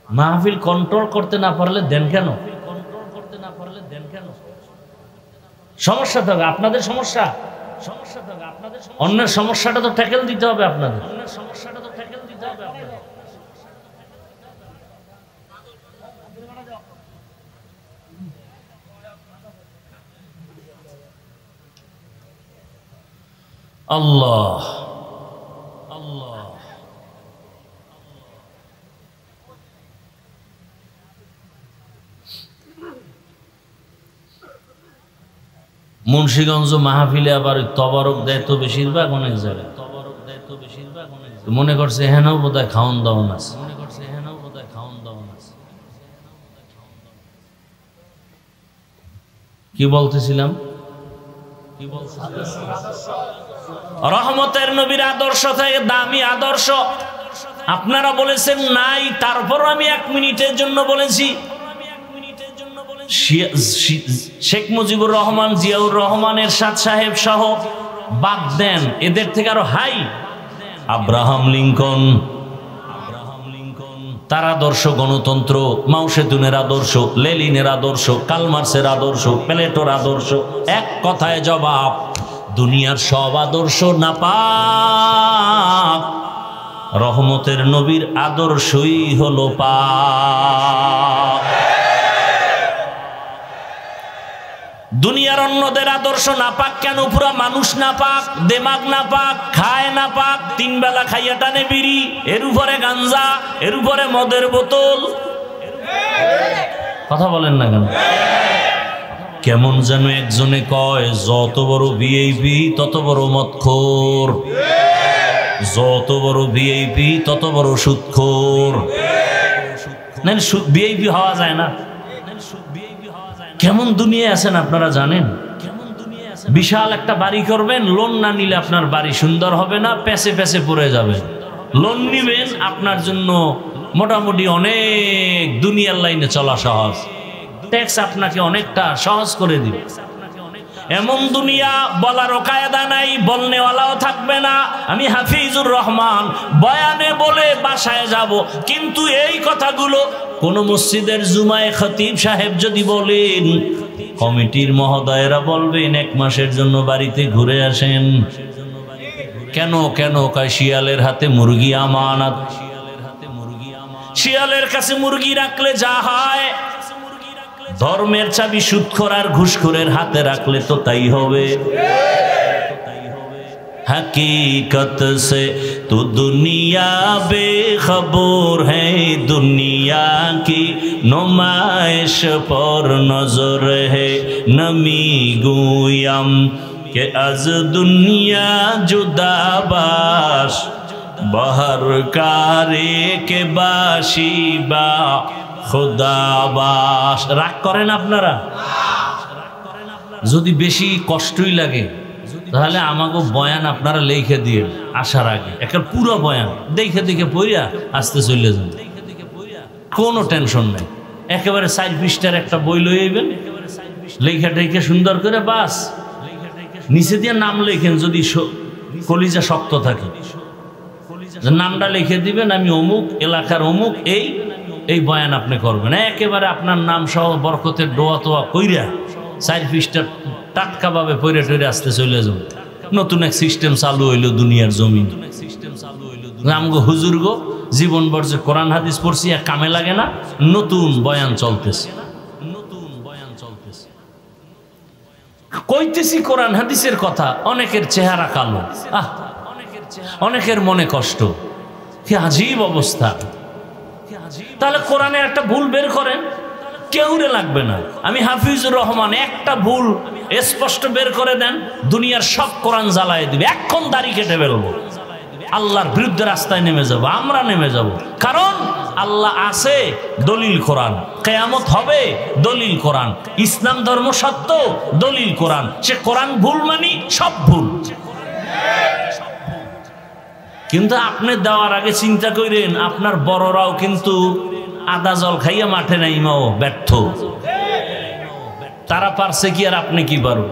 মাহফিল কন্ট্রোল করতে না পারলে দেন কেন? সমস্যা তো আপনাদের সমস্যা, অন্যের সমস্যাটা তো ট্যাকেল দিতে হবে আপনাদের। আল্লাহ আল্লাহ মুন্সিগঞ্জ মাহফিলে আবার তবারক দেয় তো বেশিরভাগ অনেক জায়গায়, মনে করছে হেনাও বোধহয় খাওয়ান দাওয়ান আছে। কি বলতেছিলাম? রহমতের নবীর আদর্শ থেকে দামি আদর্শ আপনারা বলেছেন নাই, তারপর আমি 1 মিনিটের জন্য বলেছি। শেখ মুজিবুর রহমান, জিয়াউর রহমান, এরশাদ সাহেব সহ বাদ দেন, এদের থেকে আরো হাই আব্রাহাম লিঙ্কন, তার আদর্শ গণতন্ত্র, মাও সেতুনের আদর্শ, লেনিনের আদর্শ, কালমার্সের আদর্শ, প্লেটোর আদর্শ। এক কথায় জবাব, দুনিয়ার সব আদর্শ নাপাক, রহমতের নবীর আদর্শই হলো পাক। দুনিয়ার অন্যদের আদর্শ নাপাক কেন? পুরা মানুষ নাপাক, দেমাগ নাপাক, খায় নাপাক, 3 বেলা খাইয়া টানে বিড়ি, এর উপরে গাঞ্জা, এর উপরে মদের বোতল। কথা বলেন না কেন? কেমন যেন একজনে কয়, যত বড় ভিআইপি তত বড় মদখোর, যত বড় ভিআইপি তত বড় সুদখোর। না, ভিআইপি হওয়া যায় না। কেমন দুনিয়া আছেন আপনারা জানেন? বিশাল একটা বাড়ি করবেন, লোন না নিলে আপনার বাড়ি সুন্দর হবে না, পেছে পেছে পড়ে যাবে। লোন নিবেন, আপনার জন্য মোটামুটি অনেক দুনিয়ার লাইনে চলা সহজ, ট্যাক্স আপনাকে অনেকটা সহজ করে দিবে। এমন দুনিয়া বলারও কায়দা নাই, বলনেওয়ালাও থাকবে না। আমি হাফিজুর রহমান বয়ানে বলে বাসায় যাব, কিন্তু এই কথাগুলো কোন মসজিদের জুমায় খতিব সাহেব যদি বলেন, কমিটির মহোদয়েরা বলবেন 1 মাসের জন্য বাড়িতে ঘুরে আসেন। কেন কেন? কয় শিয়ালের হাতে মুরগি আমানত, শিয়ালের কাছে মুরগি রাখলে যা হয়, ধর্মের চাবি সুদখোর আর ঘুষখোরের হাতে রাখলে তো তাই হবে। हकीकत से तो दुनिया बेखबर है, दुनिया की नुमाइश पर नजर है। नमी गुयम के अज दुनिया जुदा बाश, बहर कारे के बाशिबा खुदा बाश। রাগ করেন আপনারা? যদি বেশি কষ্টই লাগে তাহলে আমাকে বয়ান আপনারা লিখে দিয়ে আসার আগে একটা পুরো বয়ান দেখে দেখে পড়িয়া আসতে চলে যান, কোনো টেনশন নাই। একেবারে 4 পৃষ্ঠার একটা বই লই আইবেন, লেখা টেখে সুন্দর করে বাস নিচে দিয়ে নাম লেখেন, যদি কলিজা শক্ত থাকে নামটা লিখে দিবেন, আমি অমুক এলাকার অমুক, এই বয়ান আপনি করবেন। একেবারে আপনার নাম সহ বরকতের দোয়া তোয়া কইরা 4 পৃষ্ঠা টাটকা ভাবে পড়ে টরে আসতে চলে যান। নতুন এক সিস্টেম চালু হইলো দুনিয়ার জমিন। আমগো হুজুর গো জীবনভর যে কোরআন হাদিস পড়ছি আর কামে লাগে না, নতুন বয়ান চলতেছে, কইতেছি কোরআন হাদিসের কথা। অনেকের চেহারা কালো, অনেকের মনে কষ্ট, কি আজীব অবস্থা। তাহলে কোরআনের একটা ভুল বের করেন, কেউরে লাগবে না। আমি হাফিজুর রহমান একটা ভুল স্পষ্ট বের করে দেন, দুনিয়ার সব কোরআন জ্বালায় দিবে। এখন দাড়ি কেটে বেরোবো, আল্লাহর বিরুদ্ধে রাস্তায় নেমে যাব, আমরা নেমে যাব। কারণ আল্লাহ আছে, দলিল কোরআন। কিয়ামত হবে, দলিল কোরআন। ইসলাম ধর্ম সত্য, দলিল কোরআন। সে কোরআন ভুল মানি সব ভুল। কিন্তু আপনি দেওয়ার আগে চিন্তা করেন, আপনার বড়রাও কিন্তু আদা জল খাইয়া মাঠে নাইমাও ব্যর্থ। তারা পারছে কি আর আপনি কি পারো?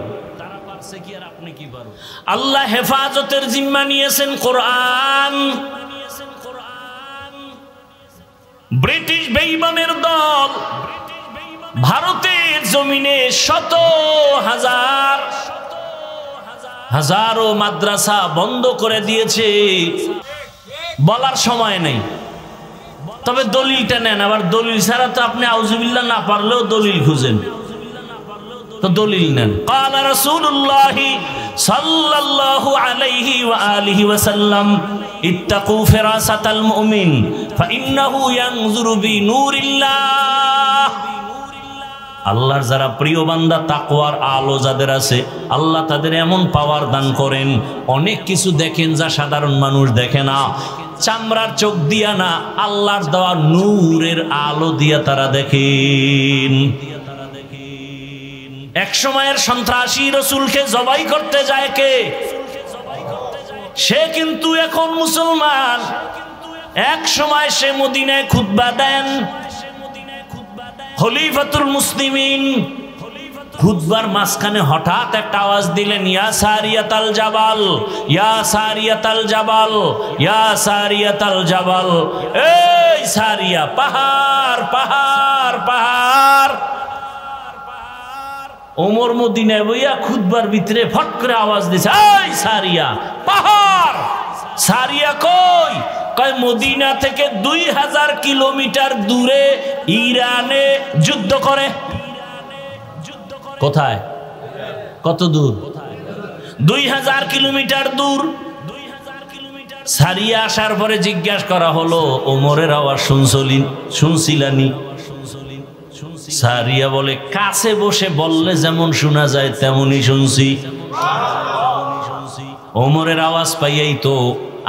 আল্লাহ হেফাজতের জিম্মা নিয়েছেন কোরআন। ব্রিটিশ বেঈমানের দল ভারতের জমিনে শত হাজারো মাদ্রাসা বন্ধ করে দিয়েছে, বলার সময় নেই। তবে দলিলটা নেন, আবার দলিল ছাড়া তো আপনি আউযুবিল্লাহ না পারলেও দলিল খুঁজেন, তো দলিল নেন। ক্বালা রাসূলুল্লাহ সাল্লাল্লাহু আলাইহি ওয়া আলিহি ওয়া সাল্লাম, ইত্তাকু ফিরাসাতাল মুমিন ফাইন্নাহু ইয়ানজুরু বিনূরিল্লাহ। আল্লাহর যারা প্রিয় বান্দা, তাকওয়ার আলো যাদের আছে, আল্লাহ তাদের এমন পাওয়ার দান করেন, অনেক কিছু দেখেন যা সাধারণ মানুষ দেখে না। চামড়ার চোখ দিয়া না, আল্লাহর দেওয়া নূরের আলো দিয়া তারা দেখেন। এক সময়ের সন্ত্রাসী রাসূলকে জবাই করতে যায় কে? সে কিন্তু এখন মুসলমান। এক সময় সে মদিনায় খুতবা দেন, খলিফাতুল মুসলিমিন। খুতবার মাঝখানে হঠাৎ একটা আওয়াজ দিলেন, ইয়া সারিয়াতাল জাবাল, ইয়া সারিয়াতাল জাবাল, ইয়া সারিয়াতাল জাবাল। এই সারিয়া, পাহাড় পাহাড় পাহাড়। ওমর মদিনায় বইয়া খুতবার ভিতরে ফট করে আওয়াজ দিছে, এই সারিয়া, পাহাড়। সারিয়া কই? কয় মদিনা থেকে 2000 কিলোমিটার দূরে ইরানে যুদ্ধ করে। কোথায়? কত দূর? 2000 কিলোমিটার দূর। সারিয়া আসার পরে জিজ্ঞাসা করা হলো, ওমরের আওয়াজ শুনছিলানি? সারিয়া বলে, কাছে বসে বললে যেমন শোনা যায় তেমনই শুনছি। ওমরের আওয়াজ পাইয়াই তো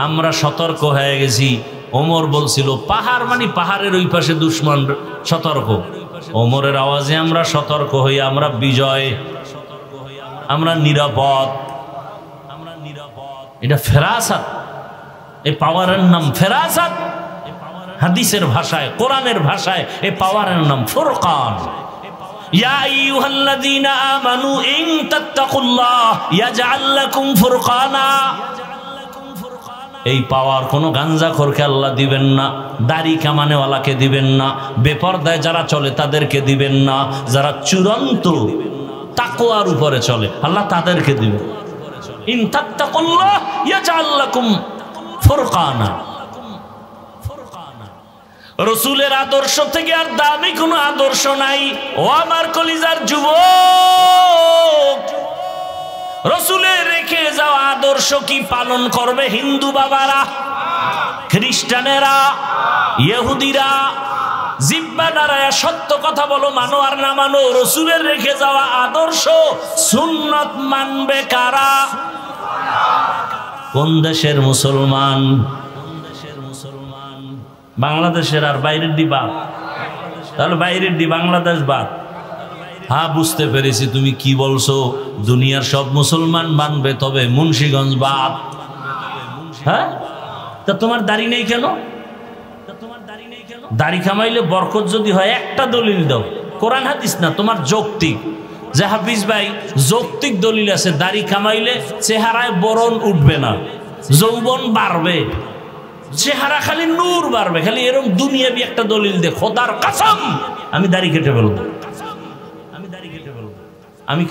আমরা সতর্ক হয়ে গেছি। ওমর বলছিল পাহাড় মানে পাহাড়ের ওই পাশে দুশমন, সতর্ক। ওমরের আওয়াজে আমরা সতর্ক হই, আমরা বিজয়, আমরা নিরাপদ। এটা ফেরাসাত, এই পাওয়ারের নাম ফেরাসাত। হাদিসের ভাষায়, কোরআনের ভাষায় এই পাওয়ারের নাম ফুরকান। ইয়া আইয়ুহাল্লাযীনা আমানু ইন তাত্তাকুল্লাহ ইয়াজআল লাকুম ফুরকানা। এই পাওয়ার কোনো গাঞ্জাখোরকে আল্লাহ দিবেন না, দাড়ি কামানেওয়ালাকে দিবেন না, বেপরদায় যারা চলে তাদেরকে দিবেন না, যারা চূড়ান্ত তাকওয়ার উপরে চলে আল্লাহ তাদেরকে দিবেন। ইন তাত্তাকুল্লাহ ইয়াজআল লাকুম ফুরকানা। রসুলের আদর্শ থেকে আর দামি কোনো আদর্শ নাই। ও আমার কলিজার যুবক, রসুলের রেখে যাওয়া আদর্শ কি পালন করবে হিন্দু বাবারা, খ্রিস্টানেরা, ইহুদিরা? জিব্বা নাড়ায়া সত্য কথা বলো, মানো আর না মানো, রসুলের রেখে যাওয়া আদর্শ সুন্নত মানবে কারা? কোন দেশের মুসলমান? বাংলাদেশের আর বাইরের ডি বাদ? তাহলে বাইরের ডি বাংলাদেশ বাদ? হ্যাঁ, বুঝতে পেরেছি তুমি কি বলছো। দুনিয়ার সব মুসলমান মানবে, তবে মুন্সিগঞ্জ বাদ। হ্যাঁ, তা তোমার দাড়ি নেই কেন? দাড়ি কামাইলে বরকত যদি হয় একটা দলিল দাও, কোরআন হাদিস না, তোমার যৌক্তিক। যে হাফিজ ভাই যৌক্তিক দলিল আছে, দাড়ি কামাইলে চেহারায় বরণ উঠবে না, যৌবন বাড়বে, চেহারা খালি নূর বাড়বে, খালি এরকম দুনিয়াবি একটা দলিল দে। খোদার কসম আমি দাড়ি কেটে ফেলবো, আমি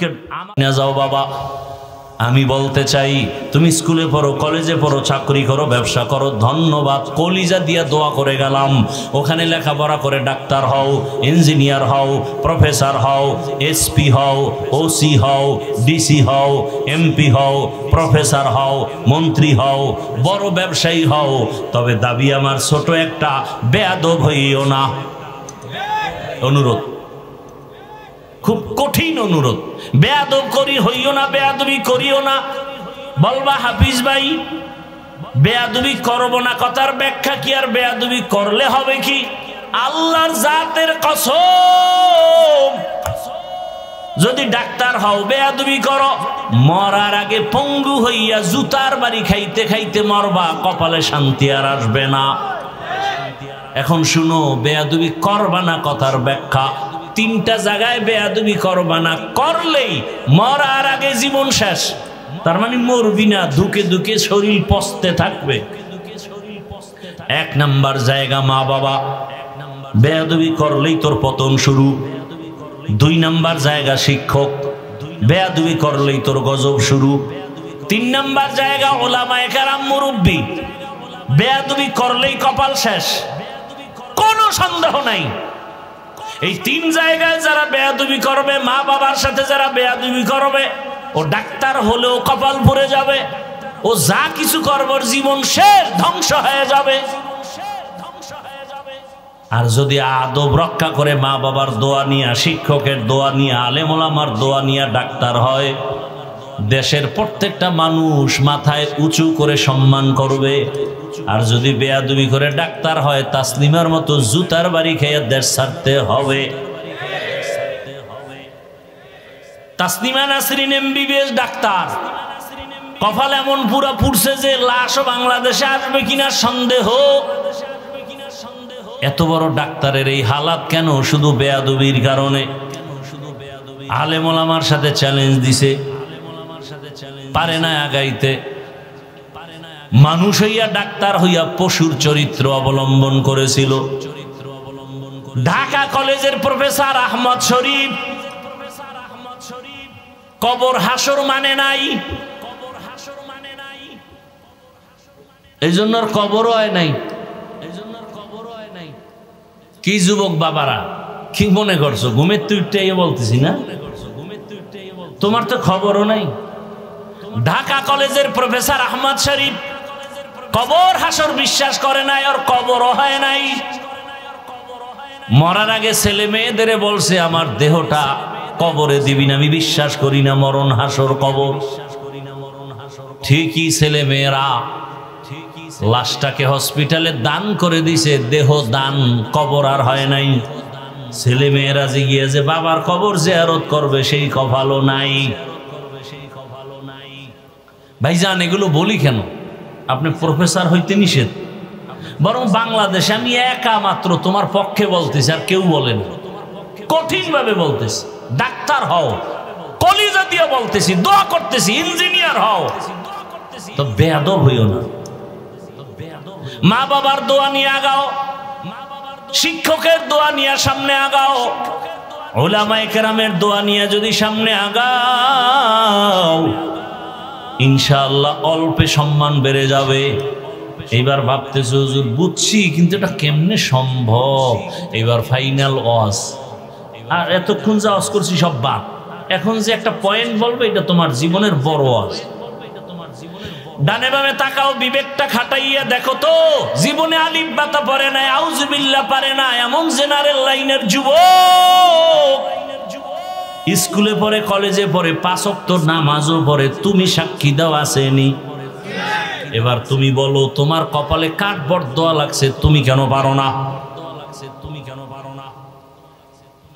না যাও বাবা। আমি বলতে চাই, তুমি স্কুলে পড়ো, কলেজে পড়ো, চাকরি করো, ব্যবসা করো, ধন্যবাদ, কলিজা দিয়া দোয়া করে গেলাম। ওখানে লেখাপড়া করে ডাক্তার হও, ইঞ্জিনিয়ার হও, প্রফেসর হও, এসপি হও, ওসি হও, ডিসি হও, এমপি হও, প্রফেসর হও, মন্ত্রী হও, বড় ব্যবসায়ী হও, তবে দাবি আমার ছোট একটা, বেয়াদব হইও না। অনুরোধ, খুব কঠিন অনুরোধ, বেয়াদব করি হইও না, বেয়াদবি করিও না। বলবা হাফিজ ভাই বেয়াদবি করব না, কথার ব্যাখ্যা কি? আর বেয়াদবি করলে হবে কি? আল্লাহর জাতের কসম, যদি ডাক্তার হও বেয়াদবি করো, মরার আগে পঙ্গু হইয়া জুতার বাড়ি খাইতে খাইতে মরবা, কপালে শান্তি আর আসবে না। এখন শুনো, বেয়াদবি করবা না কথার ব্যাখ্যা। 3টা জায়গায় বেয়াদবি করবা না, করলেই মরার আগে জীবন শেষ। তার মানে মরবি না, ধুকে ধুকে শরীর পচতে থাকবে। 1 নাম্বার জায়গা মা বাবা, বেয়াদবি করলেই তোর পতন শুরু। 2 নাম্বার জায়গা শিক্ষক, বেয়াদবি করলেই তোর গজব শুরু। 3 নাম্বার জায়গা ওলামায়ে কেরাম, মুরব্বী, বেয়াদবি করলেই কপাল শেষ, কোনো সন্দেহ নাই। এই 3 জায়গায় যারা বেয়াদবি করবে, মা বাবার সাথে যারা বেয়াদবি করবে, ও ডাক্তার হলেও কপাল পুড়ে যাবে, ও যা কিছু করবার জীবন শেষ, ধ্বংস হয়ে যাবে। আর যদি আদব রক্ষা করে মা বাবার দোয়া নিয়ে, শিক্ষকের দোয়া নিয়ে, আলেম ওলামার দোয়া নিয়ে ডাক্তার হয়, দেশের প্রত্যেকটা মানুষ মাথায় উঁচু করে সম্মান করবে। আর যদি বেয়াদবি করে ডাক্তার হয়, তাসলিমার মতো জুতার বাড়ি খেয়ে দেশ ছাড়তে হবে। তাসনিমা নাসরিন এমবিবিএস ডাক্তার, কপাল এমন পুরা পুড়ছে যে লাশও বাংলাদেশে আসবে কিনা সন্দেহ। এত বড় ডাক্তারের এই হালাত কেন? শুধু বেয়াদবির কারণে। আলেম ওলামার সাথে চ্যালেঞ্জ দিছে, পারে না আগাইতে। মানুষ হইয়া ডাক্তার হইয়া পশুর চরিত্র অবলম্বন করেছিল। ঢাকা কলেজের প্রফেসর আহমদ শরীফ কবর হাসর মানে নাই, এই জন্য কবরও হয় নাই। কি যুবক বাবারা, কি মনে করছো? ঘুমের তুইটাই বলতেছি না, তোমার তো খবরও নাই। ঢাকা কলেজের প্রফেসর আহমদ শরীফ কবর হাসর বিশ্বাস করে নাই, আর কবরও হয় নাই। মরার আগে ছেলে মেয়েদের বলছে আমার দেহটা কবরে দিবি না, আমি বিশ্বাস করি না মরণ হাসর কবর। ঠিকই ছেলে মেয়েরা লাশটাকে হসপিটালে দান করে দিছে, দেহ দান, কবর আর হয় নাই। ছেলে মেয়েরা যে গিয়ে যে বাবার কবর জিয়ারত করবে সেই কপালও নাই। ভাইজান এগুলো বলি কেন? আপনি প্রফেসর হইতে নিষেধ, বরং বাংলাদেশে আমি একা মাত্র তোমার পক্ষে বলতেছি, আর কেউ বলেন, কঠিন ভাবে বলতেছি ডাক্তার হও, কলিজা দিয়ে বলতেছি, দোয়া করতেছি ইঞ্জিনিয়ার হও, তো বেয়াদব হইও না। মা বাবার দোয়া নিয়ে আগাও, শিক্ষকের দোয়া নিয়ে সামনে আগাও, উলামায়ে কেরামের দোয়া নিয়ে যদি সামনে আগাও, ইনশাআল্লাহ অল্পে সম্মান বেড়ে যাবে। এবার ভাবতেছো হুজুর বুঝছি, কিন্তু এটা কেমনে সম্ভব? এবার ফাইনাল ওয়াজ, আর এতক্ষণ যা ওয়াজ করছি সব বাদ, এখন যে একটা পয়েন্ট বলবে এটা তোমার জীবনের বড় ওয়াজ। ডানে বামে তাকাও, বিবেকটা খাটাইয়া দেখো তো, জীবনে আলিফ বাতা পড়ে না, আউযুবিল্লাহ পারে না এমন জেনারেল লাইনের যুবক স্কুলে পড়ে, কলেজে পড়ে, 5 ওয়াক্ত নামাজও পড়ে, তুমি সাক্ষী দাও আসেনি। এবার তুমি বলো তোমার কপালে কাঠ বরদোয়া লাগছে, তুমি কেন পারো না?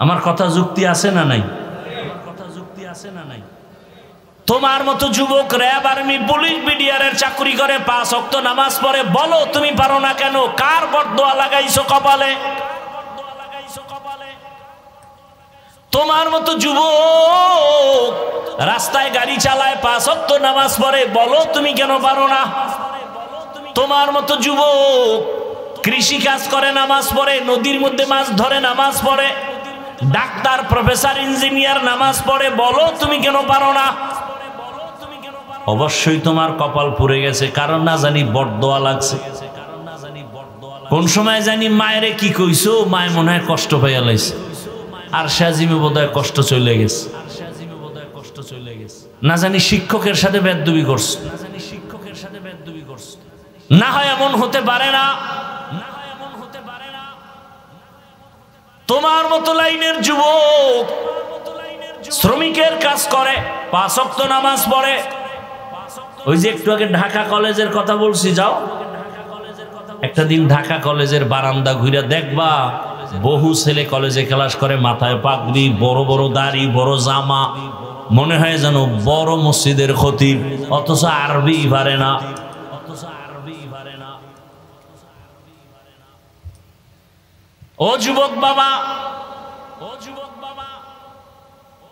আমার কথা যুক্তি আছে না নাই? তোমার মতো যুবক র্যাব, আর্মি, পুলিশ, বিডিআরের চাকরি করে, 5 ওয়াক্ত নামাজ পড়ে, বলো তুমি পারো না কেন? কার বরদোয়া লাগাইছো কপালে? তোমার মতো যুবক রাস্তায় গাড়ি চালায়, 5 ওয়াক্ত নামাজ পড়ে, বলো তুমি কেন পারো না? তোমার মতো যুবক কৃষি কাজ করে, নামাজ পড়ে, নদীর মধ্যে মাছ ধরে, নামাজ পড়ে, ডাক্তার, প্রফেসর, ইঞ্জিনিয়ার নামাজ পড়ে, বলো তুমি কেন পারো না? অবশ্যই তোমার কপাল পুড়ে গেছে, কারণ না জানি বরদোয়া লাগছে। কোন সময় জানি মায়েরে কি কইছো, মায় মনে হয় কষ্ট পাইয়া লাইছে, আর সাজিমে বোধহয় কষ্ট চলে গেছে, না জানি শিক্ষকের সাথে বেয়াদবি করছে, না হয় এমন হতে পারে না? তোমার মতো লাইনের যুবক শ্রমিকের কাজ করে, 5 ওয়াক্ত নামাজ পড়ে। ওই যে একটু আগে ঢাকা কলেজের কথা বলছি, যাও একটা দিন ঢাকা কলেজের বারান্দা ঘুরে দেখবা, বহু ছেলে কলেজে ক্লাস করে, মাথায় পাগড়ি, বড় বড় দাড়ি, বড় জামা, মনে হয় যেন বড় মসজিদের খতিব, অথচ আরবি পারে না। ও যুবক বাবা,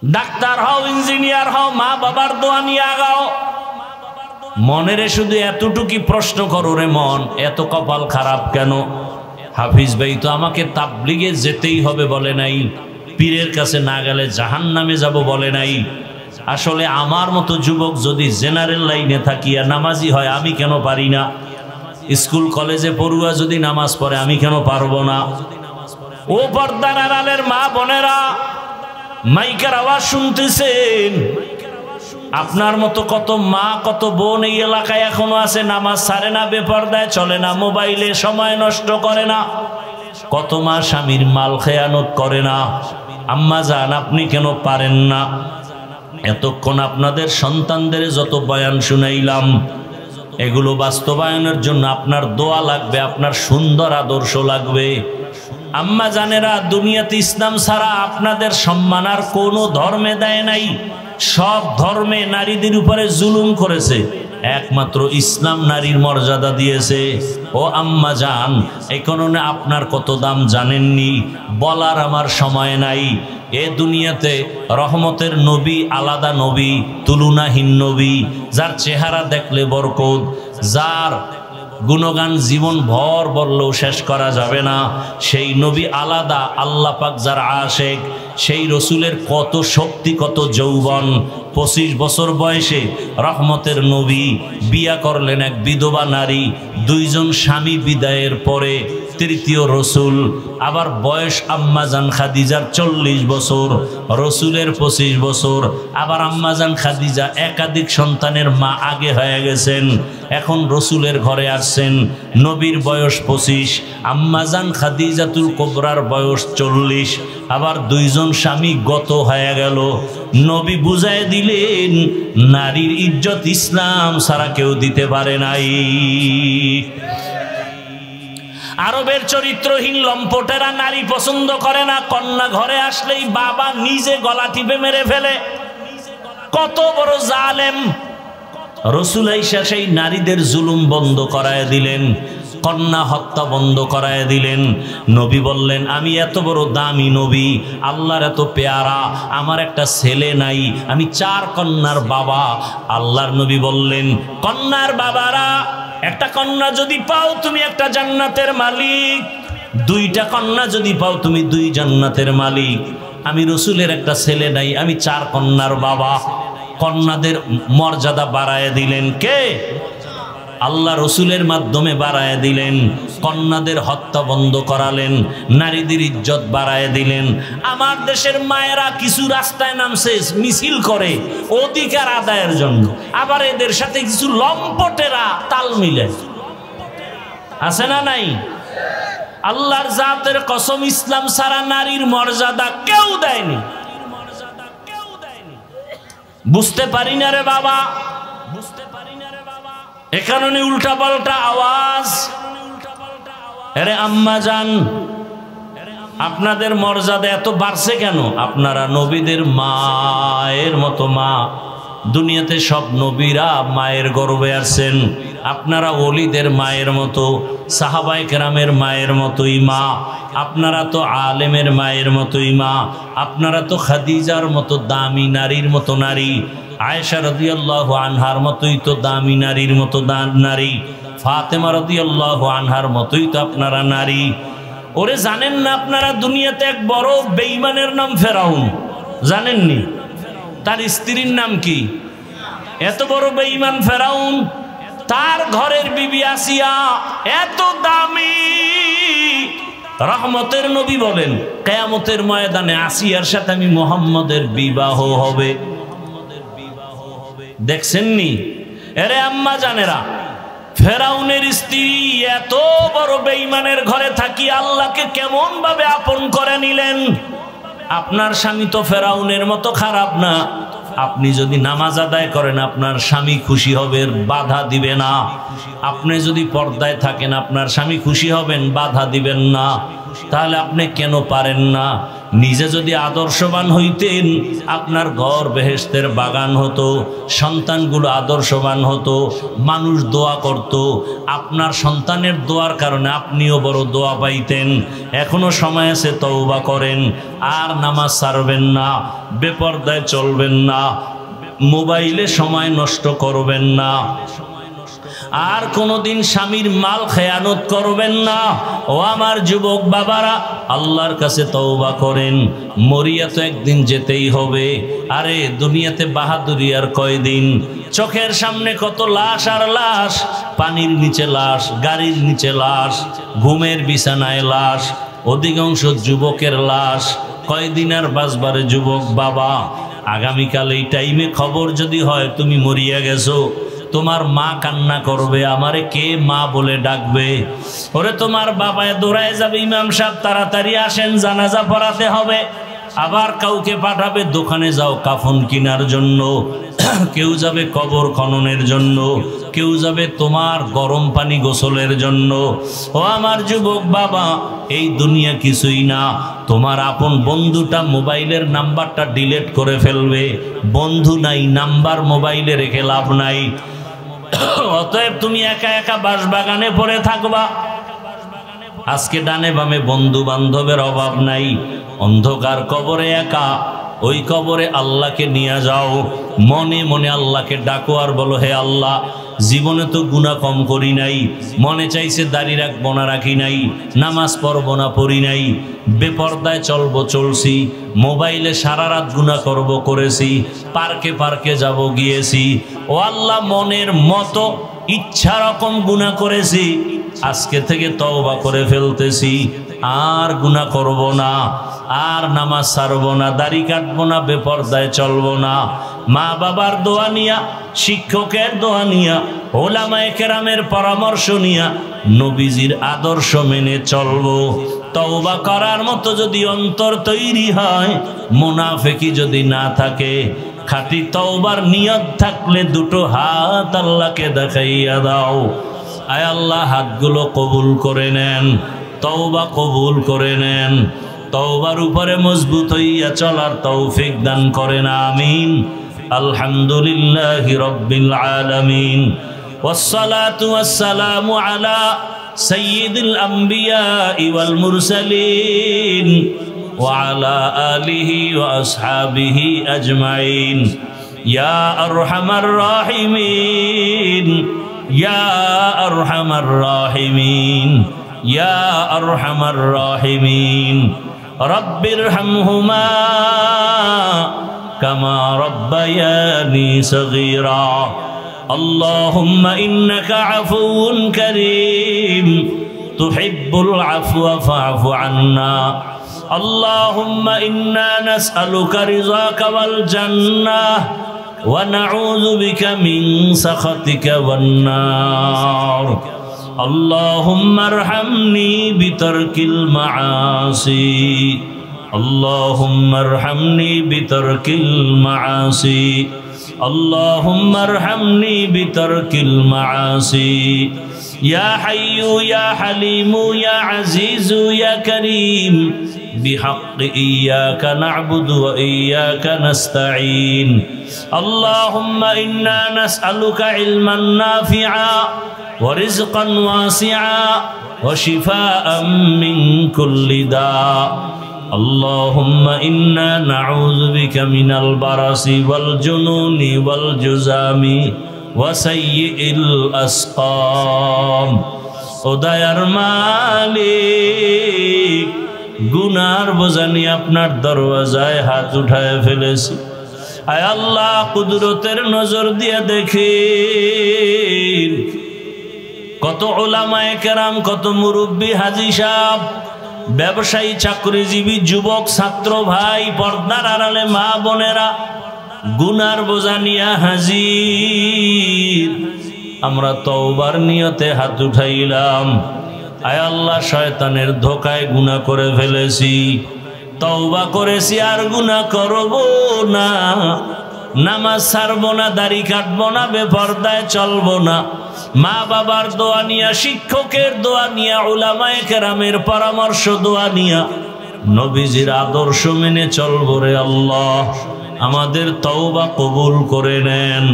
ডাক্তার হও, ইঞ্জিনিয়ার হও, মা বাবার দোয়া নিয়ে আগাও। মনেরে শুধু এতটুকু প্রশ্ন করো, রে মন এত কপাল খারাপ কেন? হাফিজ ভাই তো আমাকে তাবলিগে যেতেই হবে বলে নাই, পীরের কাছে না গেলে জাহান্নামে যাব বলে নাই। আসলে আমার মতো যুবক যদি জেনারেল লাইনে থাকিয়া নামাজি হয়, আমি কেন পারি না? স্কুল কলেজে পড়ুয়া যদি নামাজ পড়ে, আমি কেন পারবো না? ও পর্দার আড়ালের মা বোনেরা, মাইকের আওয়াজ শুনতেছেন, আপনার মতো কত মা, কত বোন এই এলাকায় এখনো আছে, নামাজ ছাড়ে না, বেপরদায় চলে না, মোবাইলে সময় নষ্ট করে না। কত মা স্বামীর মাল খেয়ানত করে না। আম্মা জান, আপনি কেন পারেন না? এতক্ষণ আপনাদের সন্তানদের যত বয়ান শুনাইলাম, এগুলো বাস্তবায়নের জন্য আপনার দোয়া লাগবে, আপনার সুন্দর আদর্শ লাগবে। আম্মা জানেরা, দুনিয়াতে ইসলাম ছাড়া আপনাদের সম্মান আর কোনো ধর্মে দেয় নাই। সব ধর্মে নারীদের উপরে জুলুম করেছে, একমাত্র ইসলাম নারীর মর্যাদা দিয়েছে। ও আম্মা জান, এই কারণে আপনার কত দাম জানেননি, বলার আমার সময় নাই। এ দুনিয়াতে রহমতের নবী আলাদা নবী, তুলনাহীন নবী, যার চেহারা দেখলে বরকত, যার গুণগান জীবন ভর বললেও শেষ করা যাবে না, সেই নবী আলাদা। আল্লাহ পাক যার আশেক, সেই রসুলের কত শক্তি, কত যৌবন। 25 বছর বয়সে রহমতের নবী বিয়া করলেন এক বিধবা নারী, 2 জন স্বামী বিদায়ের পরে তৃতীয় রসুল। আবার বয়স আম্মাজান খাদিজার 40 বছর, রসুলের 25 বছর। আবার আম্মাজান খাদিজা একাধিক সন্তানের মা আগে হয়ে গেছেন, এখন রসুলের ঘরে আসছেন। নবীর বয়স 25, আম্মাজান খাদিজাতুল কুবরার বয়স 40। আবার 2 জন স্বামী গত হয়ে গেল। নবী বুঝায় দিলেন, নারীর ইজ্জত ইসলাম ছাড়া কেউ দিতে পারে নাই। আরবের চরিত্রহীন লম্পটেরা নারী পছন্দ করে না, কন্যা ঘরে আসলেই বাবা নিজে গলা টিপে মেরে ফেলে। কত বড় জালেম! রসুল আইসা সেই নারীদের জুলুম বন্ধ করায় দিলেন, কন্যা হত্যা বন্ধ করায় দিলেন। নবী বললেন, আমি এত বড় দামি নবী, আল্লাহর এত পেয়ারা, আমার একটা ছেলে নাই, আমি 4 কন্যার বাবা। আল্লাহর নবী বললেন, কন্যার বাবারা, একটা কন্যা যদি পাও তুমি একটা জান্নাতের মালিক, 2টা কন্যা যদি পাও তুমি 2 জান্নাতের মালিক। আমি রসুলের একটা ছেলে নাই, আমি 4 কন্যার বাবা। কন্যাদের মর্যাদা বাড়ায় দিলেন কে? আল্লাহ রসুলের মাধ্যমে বাড়ায় দিলেন। কন্যাদের হত্যা বন্ধ করালেন, নারীদের ইজ্জত বাড়ায় দিলেন। আমার দেশের মায়েরা কিছু রাস্তায় নামছে মিছিল করে অধিকার আদায়ের জন্য, আবার এদের সাথে কিছু লম্পটেরা তাল মিলে। আছে না নাই? আল্লাহর জাতের কসম, ইসলাম ছাড়া নারীর মর্যাদা কেউ দেয়নি। বুঝতে পারি না রে বাবা, বুঝতে পারি না রে বাবা। এ কারণে উল্টা পাল্টা আওয়াজ। আরে আম্মা জান, আপনাদের মর্যাদা এত বাড়ছে কেন? আপনারা নবীদের মায়ের মতো মা। দুনিয়াতে সব নবীরা মায়ের গর্ভে আসছেন, আপনারা ওলিদের মায়ের মতো, সাহাবায়ে কেরামের মায়ের মতোই মা। আপনারা তো আলেমের মায়ের মতোই মা। আপনারা তো খাদিজার মতো দামি নারীর মতো নারী, আয়েশা রাদিয়াল্লাহু আনহার মতোই তো দামি নারীর মতো নারী, ফাতেমা রাদিয়াল্লাহু আনহার মতোই তো আপনারা নারী। ওরে জানেন না আপনারা দুনিয়াতে এক বড় বেঈমানের নাম ফেরাউন, জানেননি? তার স্ত্রীর নাম কি? এত বড় বেঈমান ফেরাউন, তার ঘরের বিবি আসিয়া এত দামি। রহমতের নবী বলেন, কিয়ামতের ময়দানে আসিয়ার সাথে আমি মুহাম্মদের বিবাহ হবে। দেখছেননি? এরে আম্মা জানেরা, ফেরাউনের স্ত্রী এত বড় বেঈমানের ঘরে থাকি আল্লাহকে কেমন ভাবে আপন করে নিলেন। আপনার স্বামী তো ফেরাউনের মতো খারাপ না। আপনি যদি নামাজ আদায় করেন আপনার স্বামী খুশি হবে, বাধা দিবে না। আপনি যদি পর্দায় থাকেন আপনার স্বামী খুশি হবেন, বাধা দিবেন না। তাহলে আপনি কেন পারেন না? নিজে যদি আদর্শবান হইতেন আপনার ঘর বেহেশতের বাগান হতো, সন্তানগুলো আদর্শবান হতো, মানুষ দোয়া করত, আপনার সন্তানের দোয়ার কারণে আপনিও বড় দোয়া পাইতেন। এখনো সময় আছে, তওবা করেন, আর নামাজ ছাড়বেন না, বেপরদায় চলবেন না, মোবাইলে সময় নষ্ট করবেন না, আর কোনোদিন স্বামীর মাল খেয়ানত করবেন না। ও আমার যুবক বাবারা, আল্লাহর কাছে তওবা করেন, মরিয়া তো একদিন যেতেই হবে। আরে দুনিয়াতে বাহাদুরি আর কয়দিন? চোখের সামনে কত লাশ আর লাশ, পানির নিচে লাশ, গাড়ির নিচে লাশ, ঘুমের বিছানায় লাশ, অধিকাংশ যুবকের লাশ। কয়দিন আর বাঁচবারে যুবক বাবা? আগামীকাল এই টাইমে খবর যদি হয় তুমি মরিয়া গেছো, তোমার মা কান্না করবে, আমারে কে মা বলে ডাকবে। ওরে তোমার বাবায় দৌড়ায় যাবে, ইমাম সাহেব তাড়াতাড়ি আসেন, জানাজা পড়াতে হবে। আবার কাউকে পাঠাবে, দোকানে যাও কাফন কেনার জন্য, কেউ যাবে কবর খননের জন্য, কেউ যাবে তোমার গরম পানি গোসলের জন্য। ও আমার যুবক বাবা, এই দুনিয়া কিছুই না। তোমার আপন বন্ধুটা মোবাইলের নাম্বারটা ডিলিট করে ফেলবে। বন্ধু নাই, নাম্বার মোবাইলে রেখে লাভ নাই। অতএব তুমি একা একা বাঁশবাগানে পড়ে থাকবা। আজকে ডানে বামে বন্ধু বান্ধবের অভাব নাই। অন্ধকার কবরে একা, ওই কবরে আল্লাহকে নিয়ে যাও। মনে মনে আল্লাহকে ডাকো আর বলো, হে আল্লাহ, জীবনে তো গুনাহ কম করি নাই। মনে চাইছে দাড়ি রাখবো না, রাখি নাই। নামাজ পড়বো না, পড়ি নাই। বেপরদায় চলবো, চলছি। মোবাইলে সারা রাত গুনাহ করবো, করেছি। পার্কে পার্কে যাব, গিয়েছি। ও আল্লাহ, মনের মতো ইচ্ছা রকম গুনাহ করেছি। আজকে থেকে তওবা করে ফেলতেছি, আর গুনাহ করব না, আর নামাজ ছাড়বো না, দাড়ি কাটবো না, বেপরদায় চলবো না। মা বাবার দোয়া নিয়া, শিক্ষকের দোয়া নিয়া, ওলামায়ে কেরামের পরামর্শ নিয়া নবীজির আদর্শ মেনে চলবো। তওবা করার মতো যদি অন্তর তৈরি হয়, মুনাফিকি যদি না থাকে, খাঁটি তওবার নিয়ত থাকলে দুটো হাত আল্লাহকে দেখাইয়া দাও। আয় আল্লাহ, হাতগুলো কবুল করে নেন, তওবা কবুল করে নেন। তওবার উপরে মজবুত হইয়া চলার তৌফিক দান করেন, আমিন। আলহামদুলিল্লাহি রাব্বিল আলামিন, ওয়াসসালাতু ওয়াসসালামু আলা সাইয়্যিদিল আমবিয়া ওয়াল মুরসালিন ওয়া আলা আলিহি ওয়া আসহাবিহি আজমাইন। ইয়া আরহামার রাহিমিন, ইয়া আরহামার রাহিমিন, ইয়া আরহামার রাহিমিন। রব্বিরহামহুমা কামা রব্বায়ানি সগীরা। আল্লাহুম্মা ইন্নাকা আফুউন কারীম, তুহিব্বুল আফওয়া ফা'ফু আন্না। আল্লাহুম্মা ইন্না নাসআলুকা রিযাকা ওয়াল জান্নাহ ওয়া নাউযু বিকা মিন সাখাতিকা ওয়ান নার। اللهم ارحمني بترك المعاصي، اللهم ارحمني بترك المعاصي، اللهم ارحمني بترك المعاصي. يا حي يا حليم يا عزيز يا كريم، بحق إياك نعبد وإياك نستعين. اللهم إنا نسألك علما نافعا ورزقا واسعا وشفاء من كل داء. اللهم إنا نعوذ بك من البرص والجنون والجذام وسيء الأسقام. ও দয়ার মালিক, গুনার বোঝা নিয়ে আপনার দরওয়াজায় হাত উঠায় ফেলেছি। আয় আল্লাহ, কুদরতের নজর দিয়ে দেখেন কত উলামায়ে কেরাম, কত মুরব্বী, হাজী সাহেব, ব্যবসায়ী, চাকরিজীবী, যুবক, ছাত্র ভাই, পর্দার আড়ালে মা বোনেরা গুনার বোঝা নিয়ে হাজির। আমরা তওবার নিয়তে হাত উঠাইলাম। আয় আল্লাহ, শয়তানের ধোকায় গুনাহ করে ফেলেছি, তওবা করেছি, আর গুনাহ করব না। নামাজ ছাড়বো না, দাড়ি কাটবো না, বেপরদায় চলবো না। মা বাবার দোয়া নিয়া, শিক্ষকের দোয়া নিয়া, উলামায়ে কেরামের পরামর্শ দোয়া নিয়া নবীজির আদর্শ মেনে চলবো রে আল্লাহ। আমাদের তওবা কবুল করে নেন,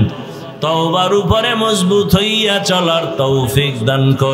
তওবার উপরে মজবুত হইয়া চলার তৌফিক দান করেন।